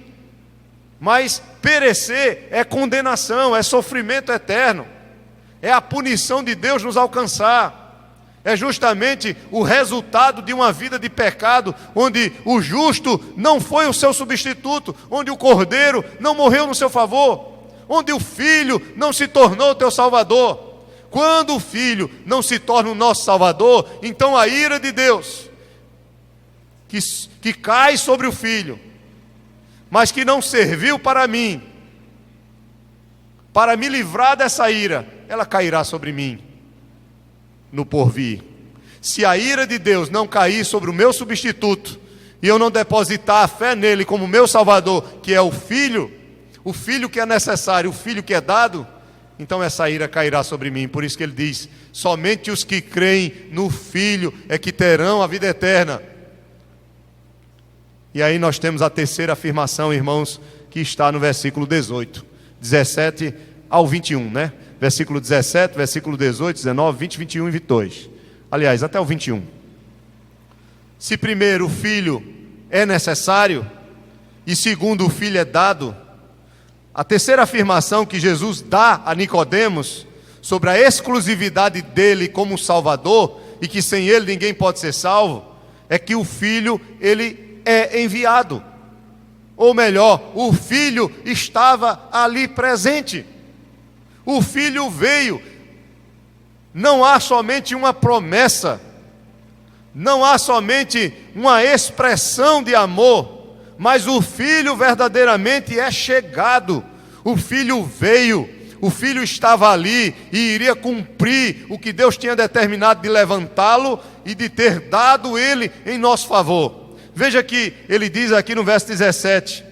Mas perecer é condenação, é sofrimento eterno, é a punição de Deus nos alcançar. É justamente o resultado de uma vida de pecado, onde o justo não foi o seu substituto, onde o cordeiro não morreu no seu favor, onde o filho não se tornou o teu salvador. Quando o Filho não se torna o nosso Salvador, então a ira de Deus que cai sobre o filho, mas que não serviu para mim, para me livrar dessa ira, ela cairá sobre mim no porvir. Se a ira de Deus não cair sobre o meu substituto, e eu não depositar a fé nele como meu Salvador, que é o filho que é necessário, o filho que é dado, então essa ira cairá sobre mim. Por isso que ele diz: somente os que creem no Filho é que terão a vida eterna. E aí nós temos a terceira afirmação, irmãos, que está no versículo 18, 17 ao 21, né? Versículo 17, versículo 18, 19, 20, 21 e 22. Aliás, até o 21. Se primeiro o Filho é necessário, e segundo o Filho é dado, a terceira afirmação que Jesus dá a Nicodemos sobre a exclusividade dele como Salvador, e que sem ele ninguém pode ser salvo, é que o Filho, ele é enviado. Ou melhor, o Filho estava ali presente. O Filho veio. Não há somente uma promessa, não há somente uma expressão de amor, mas o Filho verdadeiramente é chegado. O Filho veio, o Filho estava ali e iria cumprir o que Deus tinha determinado de levantá-lo e de ter dado ele em nosso favor. Veja que ele diz aqui no verso 17: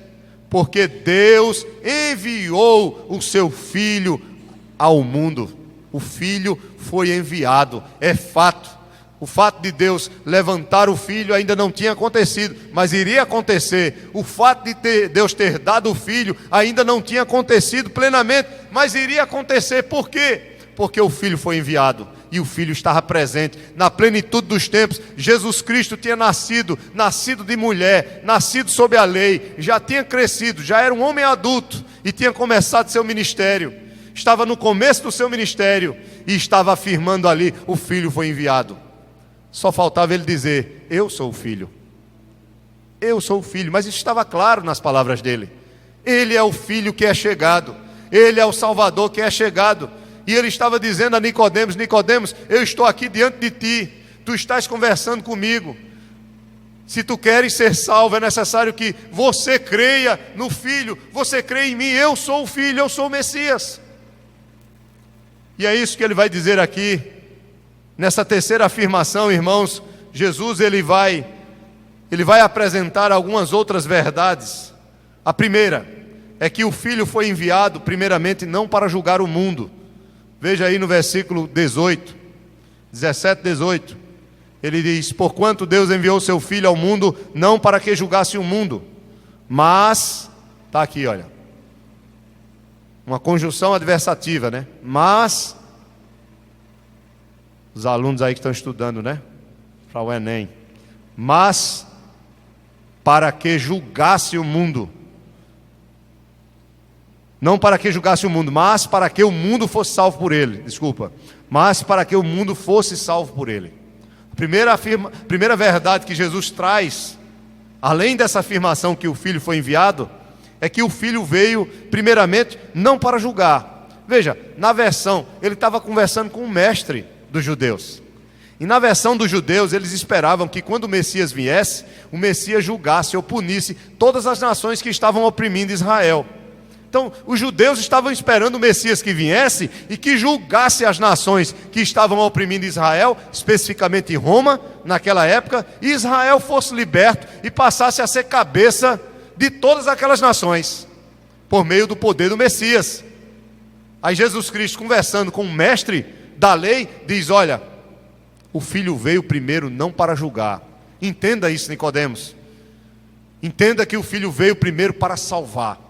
porque Deus enviou o seu Filho ao mundo. O Filho foi enviado, é fato. O fato de Deus levantar o Filho ainda não tinha acontecido, mas iria acontecer. O fato de Deus ter dado o Filho ainda não tinha acontecido plenamente, mas iria acontecer. Por quê? Porque o Filho foi enviado e o Filho estava presente na plenitude dos tempos. Jesus Cristo tinha nascido de mulher, nascido sob a lei, já tinha crescido, já era um homem adulto e tinha começado seu ministério. Estava no começo do seu ministério e estava afirmando ali: o Filho foi enviado. Só faltava ele dizer: eu sou o Filho. Eu sou o Filho. Mas isso estava claro nas palavras dele. Ele é o Filho que é chegado. Ele é o Salvador que é chegado. E ele estava dizendo a Nicodemos: Nicodemos, eu estou aqui diante de ti. Tu estás conversando comigo. Se tu queres ser salvo, é necessário que você creia no Filho. Você crê em mim. Eu sou o Filho, eu sou o Messias. E é isso que ele vai dizer aqui. Nessa terceira afirmação, irmãos, Jesus ele vai apresentar algumas outras verdades. A primeira é que o Filho foi enviado primeiramente não para julgar o mundo. Veja aí no versículo 18, 17, 18. Ele diz: porquanto Deus enviou o seu Filho ao mundo, não para que julgasse o mundo, mas, está aqui, olha, uma conjunção adversativa, né? Mas, os alunos aí que estão estudando, né? Para o Enem. Mas, para que julgasse o mundo. Não para que julgasse o mundo, mas para que o mundo fosse salvo por ele. Desculpa. Mas para que o mundo fosse salvo por ele. Primeira verdade que Jesus traz, além dessa afirmação que o Filho foi enviado, é que o Filho veio primeiramente não para julgar. Veja, na versão, ele estava conversando com o mestre dos judeus. E na versão dos judeus, eles esperavam que quando o Messias viesse, o Messias julgasse ou punisse todas as nações que estavam oprimindo Israel. Então, os judeus estavam esperando o Messias que viesse e que julgasse as nações que estavam oprimindo Israel, especificamente Roma, naquela época, e Israel fosse liberto e passasse a ser cabeça de todas aquelas nações, por meio do poder do Messias. Aí Jesus Cristo, conversando com o mestre da lei, diz: olha, o Filho veio primeiro não para julgar. Entenda isso, Nicodemos. Entenda que o Filho veio primeiro para salvar.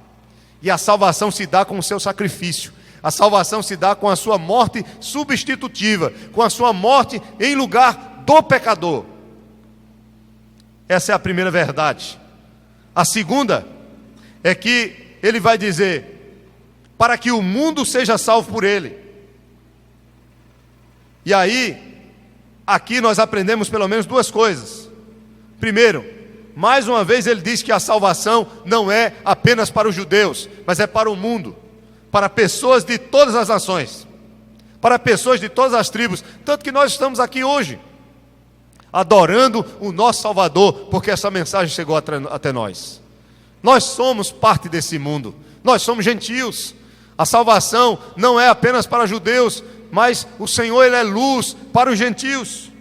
E a salvação se dá com o seu sacrifício. A salvação se dá com a sua morte substitutiva, com a sua morte em lugar do pecador. Essa é a primeira verdade. A segunda é que ele vai dizer: para que o mundo seja salvo por ele. E aí, aqui nós aprendemos pelo menos duas coisas. Primeiro, mais uma vez ele diz que a salvação não é apenas para os judeus, mas é para o mundo, para pessoas de todas as nações, para pessoas de todas as tribos, tanto que nós estamos aqui hoje. adorando o nosso Salvador, porque essa mensagem chegou até nós. Nós somos parte desse mundo, nós somos gentios. A salvação não é apenas para judeus, mas o Senhor, Ele é luz para os gentios.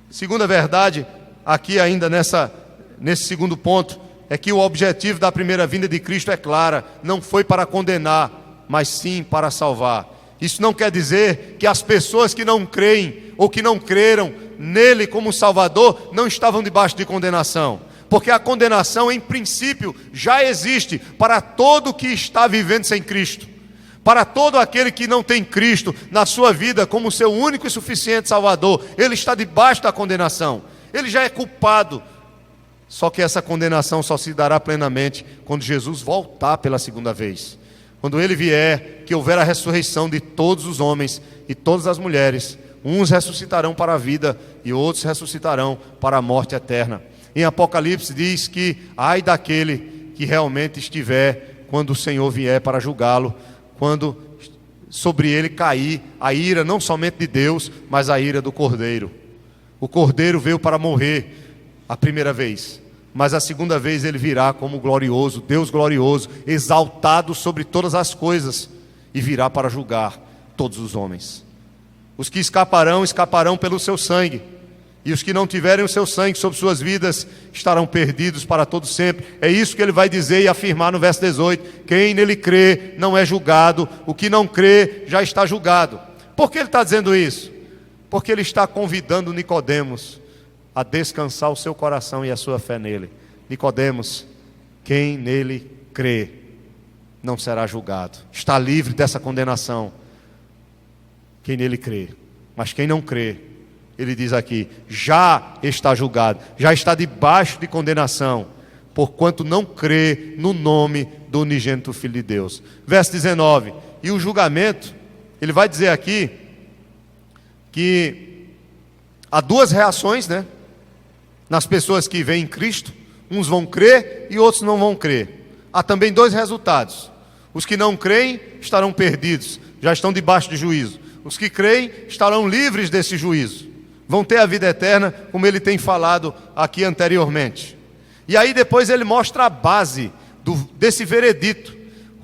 Segunda verdade, aqui ainda nesse segundo ponto, é que o objetivo da primeira vinda de Cristo é clara, não foi para condenar, mas sim para salvar. Isso não quer dizer que as pessoas que não creem ou que não creram nele como Salvador não estavam debaixo de condenação, porque a condenação em princípio já existe para todo que está vivendo sem Cristo, para todo aquele que não tem Cristo na sua vida como seu único e suficiente Salvador. Ele está debaixo da condenação, ele já é culpado. Só que essa condenação só se dará plenamente quando Jesus voltar pela segunda vez. Quando Ele vier, que houver a ressurreição de todos os homens e todas as mulheres. Uns ressuscitarão para a vida e outros ressuscitarão para a morte eterna. Em Apocalipse diz que ai daquele que realmente estiver quando o Senhor vier para julgá-lo, quando sobre ele cair a ira não somente de Deus, mas a ira do Cordeiro. O Cordeiro veio para morrer a primeira vez, mas a segunda vez ele virá como glorioso, Deus glorioso, exaltado sobre todas as coisas, e virá para julgar todos os homens. Os que escaparão, escaparão pelo seu sangue, e os que não tiverem o seu sangue sobre suas vidas estarão perdidos para todo sempre. É isso que ele vai dizer e afirmar no verso 18: quem nele crê não é julgado, o que não crê já está julgado. Por que ele está dizendo isso? Porque ele está convidando Nicodemos a descansar o seu coração e a sua fé nele. Nicodemos, quem nele crê não será julgado, está livre dessa condenação. Quem nele crê, mas quem não crê, ele diz aqui, já está julgado, já está debaixo de condenação, porquanto não crê no nome do unigênito Filho de Deus. Verso 19, e o julgamento, ele vai dizer aqui que há duas reações, né? Nas pessoas que veem Cristo, uns vão crer e outros não vão crer. Há também dois resultados: os que não creem estarão perdidos, já estão debaixo de juízo. Os que creem estarão livres desse juízo, vão ter a vida eterna, como ele tem falado aqui anteriormente. E aí depois ele mostra a base desse veredito.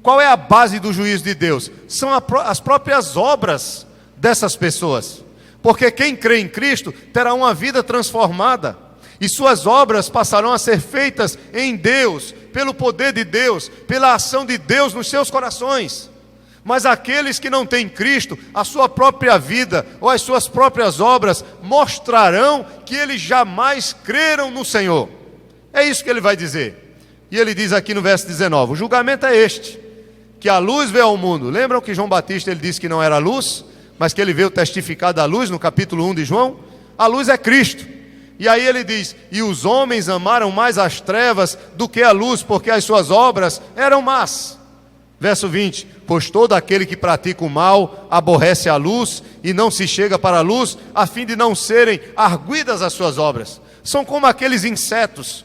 Qual é a base do juízo de Deus? São as próprias obras dessas pessoas, porque quem crê em Cristo terá uma vida transformada, e suas obras passarão a ser feitas em Deus, pelo poder de Deus, pela ação de Deus nos seus corações. Mas aqueles que não têm Cristo, a sua própria vida ou as suas próprias obras mostrarão que eles jamais creram no Senhor. É isso que ele vai dizer. E ele diz aqui no verso 19, o julgamento é este, que a luz veio ao mundo. Lembram que João Batista ele disse que não era luz, mas que ele veio testificar da luz no capítulo 1 de João? A luz é Cristo. E aí ele diz, e os homens amaram mais as trevas do que a luz, porque as suas obras eram más. Verso 20, pois todo aquele que pratica o mal aborrece a luz e não se chega para a luz, a fim de não serem arguidas as suas obras. São como aqueles insetos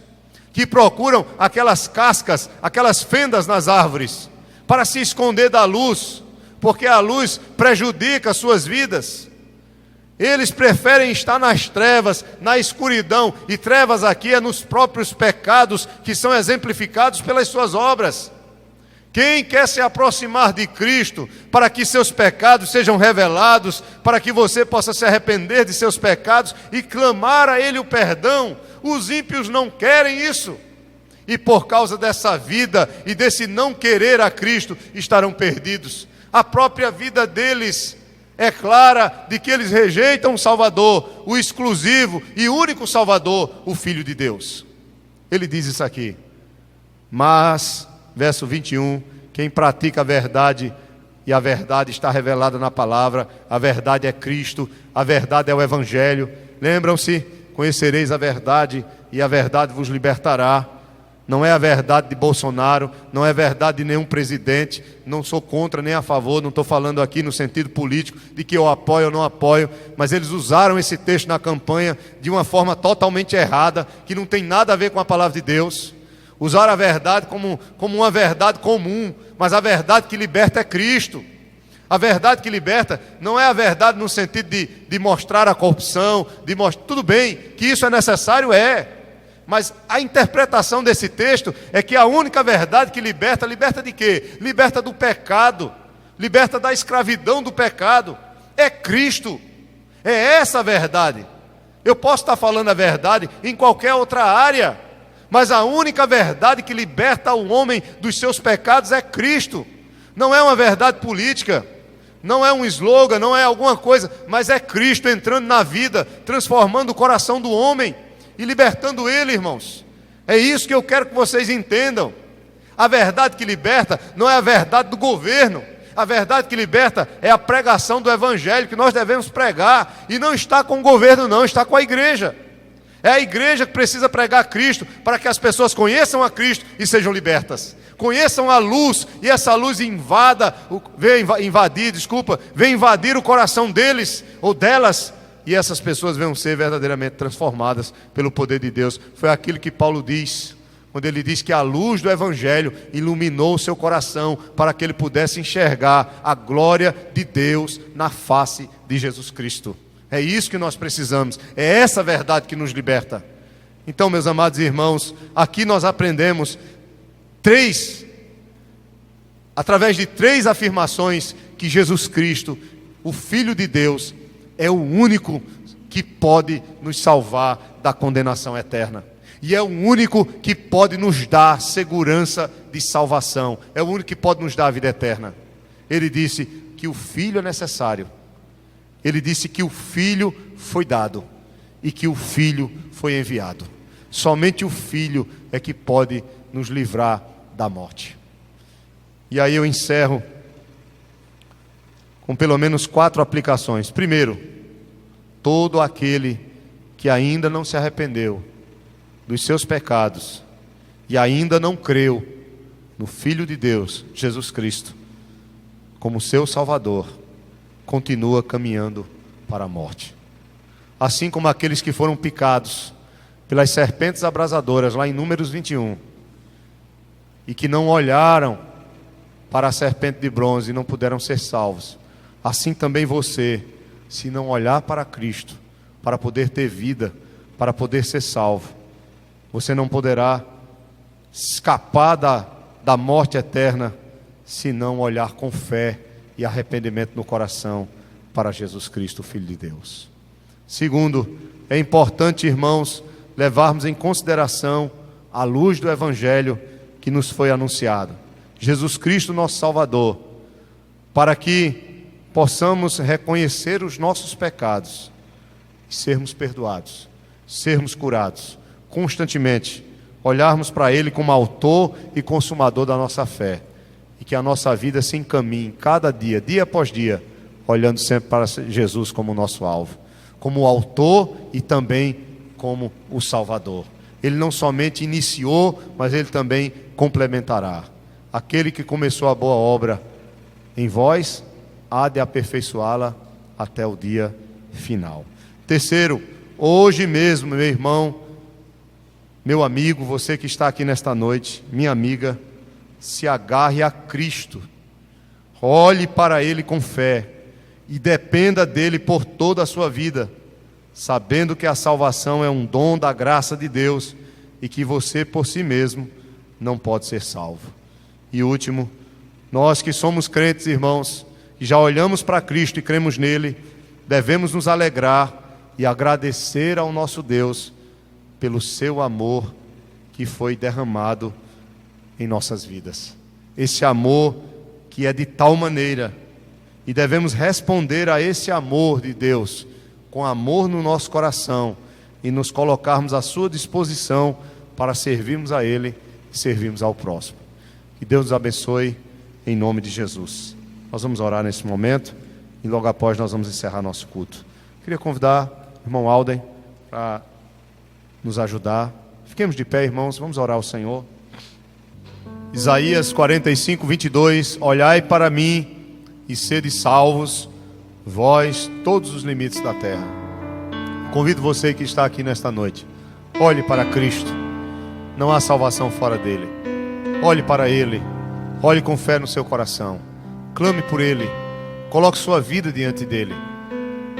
que procuram aquelas cascas, aquelas fendas nas árvores, para se esconder da luz, porque a luz prejudica as suas vidas. Eles preferem estar nas trevas, na escuridão, e trevas aqui é nos próprios pecados que são exemplificados pelas suas obras. Quem quer se aproximar de Cristo para que seus pecados sejam revelados, para que você possa se arrepender de seus pecados e clamar a Ele o perdão, os ímpios não querem isso. E por causa dessa vida e desse não querer a Cristo, estarão perdidos. A própria vida deles é clara de que eles rejeitam o Salvador, o exclusivo e único Salvador, o Filho de Deus. Ele diz isso aqui, mas, verso 21, quem pratica a verdade, e a verdade está revelada na palavra, a verdade é Cristo, a verdade é o Evangelho. Lembram-se, conhecereis a verdade e a verdade vos libertará. Não é a verdade de Bolsonaro, não é a verdade de nenhum presidente, não sou contra nem a favor, não estou falando aqui no sentido político de que eu apoio ou não apoio, mas eles usaram esse texto na campanha de uma forma totalmente errada, que não tem nada a ver com a palavra de Deus. Usaram a verdade como uma verdade comum, mas a verdade que liberta é Cristo. A verdade que liberta não é a verdade no sentido de mostrar a corrupção, tudo bem, que isso é necessário, mas a interpretação desse texto é que a única verdade que liberta de quê? Liberta do pecado, liberta da escravidão do pecado, é Cristo, é essa a verdade. Eu posso estar falando a verdade em qualquer outra área, mas a única verdade que liberta o homem dos seus pecados é Cristo. Não é uma verdade política, não é um slogan, não é alguma coisa, mas é Cristo entrando na vida, transformando o coração do homem e libertando ele, irmãos. É isso que eu quero que vocês entendam. A verdade que liberta não é a verdade do governo. A verdade que liberta é a pregação do Evangelho que nós devemos pregar. E não está com o governo não, está com a igreja. É a igreja que precisa pregar Cristo para que as pessoas conheçam a Cristo e sejam libertas. Conheçam a luz e essa luz venha invadir o coração deles ou delas. E essas pessoas venham ser verdadeiramente transformadas pelo poder de Deus. Foi aquilo que Paulo diz, quando ele diz que a luz do Evangelho iluminou o seu coração para que ele pudesse enxergar a glória de Deus na face de Jesus Cristo. É isso que nós precisamos, é essa verdade que nos liberta. Então, meus amados irmãos, aqui nós aprendemos através de três afirmações, que Jesus Cristo, o Filho de Deus, é o único que pode nos salvar da condenação eterna. E é o único que pode nos dar segurança de salvação. É o único que pode nos dar a vida eterna. Ele disse que o Filho é necessário. Ele disse que o Filho foi dado e que o Filho foi enviado. Somente o Filho é que pode nos livrar da morte. E aí eu encerro com pelo menos 4 aplicações. Primeiro, todo aquele que ainda não se arrependeu dos seus pecados e ainda não creu no Filho de Deus, Jesus Cristo, como seu Salvador, continua caminhando para a morte. Assim como aqueles que foram picados pelas serpentes abrasadoras, lá em Números 21, e que não olharam para a serpente de bronze e não puderam ser salvos, assim também você, se não olhar para Cristo, para poder ter vida, para poder ser salvo, você não poderá escapar da morte eterna, se não olhar com fé e arrependimento no coração para Jesus Cristo, Filho de Deus. Segundo, é importante, irmãos, levarmos em consideração a luz do Evangelho que nos foi anunciado. Jesus Cristo, nosso Salvador, para que possamos reconhecer os nossos pecados e sermos perdoados, sermos curados, constantemente olharmos para Ele como autor e consumador da nossa fé, e que a nossa vida se encaminhe cada dia, dia após dia, olhando sempre para Jesus como nosso alvo, como o autor e também como o Salvador. Ele não somente iniciou, mas Ele também complementará. Aquele que começou a boa obra em vós, há de aperfeiçoá-la até o dia final. Terceiro, hoje mesmo, meu irmão, meu amigo, você que está aqui nesta noite, minha amiga, se agarre a Cristo, olhe para Ele com fé e dependa dEle por toda a sua vida, sabendo que a salvação é um dom da graça de Deus e que você por si mesmo não pode ser salvo. E último, nós que somos crentes, irmãos, que já olhamos para Cristo e cremos nele, devemos nos alegrar e agradecer ao nosso Deus pelo seu amor que foi derramado em nossas vidas. Esse amor que é de tal maneira, e devemos responder a esse amor de Deus com amor no nosso coração e nos colocarmos à sua disposição para servirmos a Ele e servirmos ao próximo. Que Deus nos abençoe em nome de Jesus. Nós vamos orar nesse momento e logo após nós vamos encerrar nosso culto. Queria convidar o irmão Alden para nos ajudar. Fiquemos de pé, irmãos, vamos orar ao Senhor. Isaías 45, 22. Olhai para mim e sede salvos, vós todos os limites da terra. Convido você que está aqui nesta noite, olhe para Cristo, não há salvação fora dele. Olhe para Ele, olhe com fé no seu coração, clame por Ele, Coloque sua vida diante dele.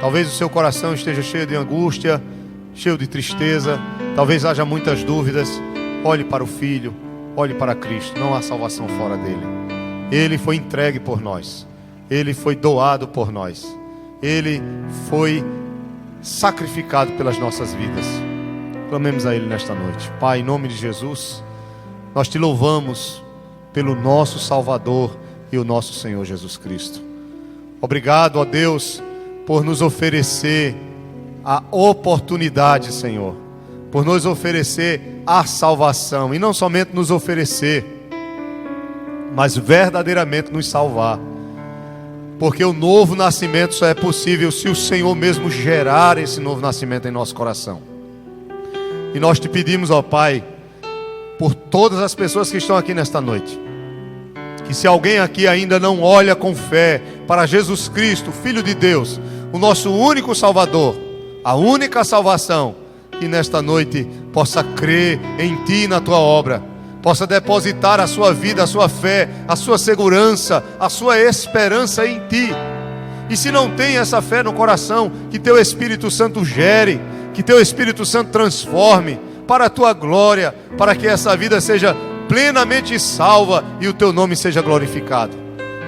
Talvez o seu coração esteja cheio de angústia, cheio de tristeza, talvez haja muitas dúvidas. Olhe para o Filho, olhe para Cristo. Não há salvação fora dele. Ele foi entregue por nós, ele foi doado por nós, ele foi sacrificado pelas nossas vidas. Clamemos a ele nesta noite. Pai, em nome de Jesus, nós te louvamos pelo nosso Salvador e o nosso Senhor Jesus Cristo. Obrigado, ó Deus, por nos oferecer a oportunidade, Senhor, por nos oferecer a salvação, e não somente nos oferecer, mas verdadeiramente nos salvar, porque o novo nascimento só é possível se o Senhor mesmo gerar esse novo nascimento em nosso coração. E nós te pedimos, ó Pai, por todas as pessoas que estão aqui nesta noite, que se alguém aqui ainda não olha com fé para Jesus Cristo, Filho de Deus, o nosso único Salvador, a única salvação, que nesta noite possa crer em Ti e na Tua obra, possa depositar a sua vida, a sua fé, a sua segurança, a sua esperança em Ti. E se não tem essa fé no coração, que Teu Espírito Santo gere, que Teu Espírito Santo transforme para a Tua glória, para que essa vida seja plenamente salva e o Teu nome seja glorificado.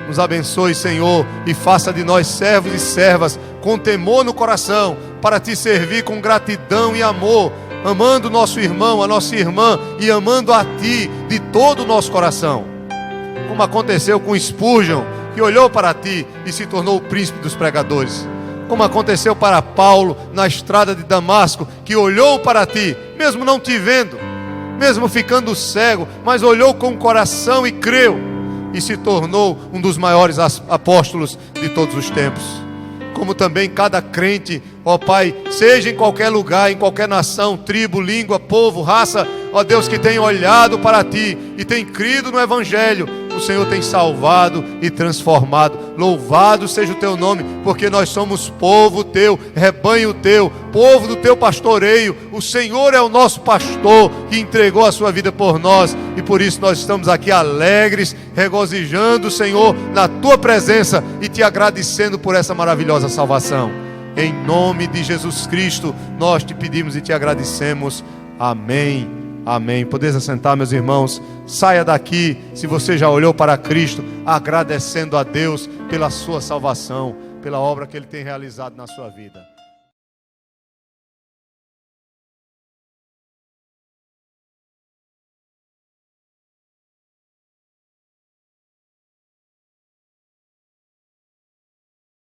Nos abençoe, Senhor, e faça de nós servos e servas com temor no coração, para Te servir com gratidão e amor, amando nosso irmão, a nossa irmã, e amando a Ti de todo o nosso coração. Como aconteceu com Spurgeon, que olhou para Ti e se tornou o príncipe dos pregadores. Como aconteceu para Paulo na estrada de Damasco, que olhou para Ti, mesmo não Te vendo, mesmo ficando cego, mas olhou com o coração e creu, e se tornou um dos maiores apóstolos de todos os tempos. Como também cada crente, ó Pai, seja em qualquer lugar, em qualquer nação, tribo, língua, povo, raça, ó Deus, que tem olhado para Ti e tem crido no Evangelho, o Senhor tem salvado e transformado. Louvado seja o Teu nome, porque nós somos povo Teu, rebanho Teu, povo do Teu pastoreio. O Senhor é o nosso pastor, que entregou a sua vida por nós, e por isso nós estamos aqui alegres, regozijando, Senhor, na Tua presença e Te agradecendo por essa maravilhosa salvação. Em nome de Jesus Cristo, nós Te pedimos e Te agradecemos. Amém. Amém. Podeis assentar, meus irmãos. Saia daqui, se você já olhou para Cristo, agradecendo a Deus pela sua salvação, pela obra que Ele tem realizado na sua vida.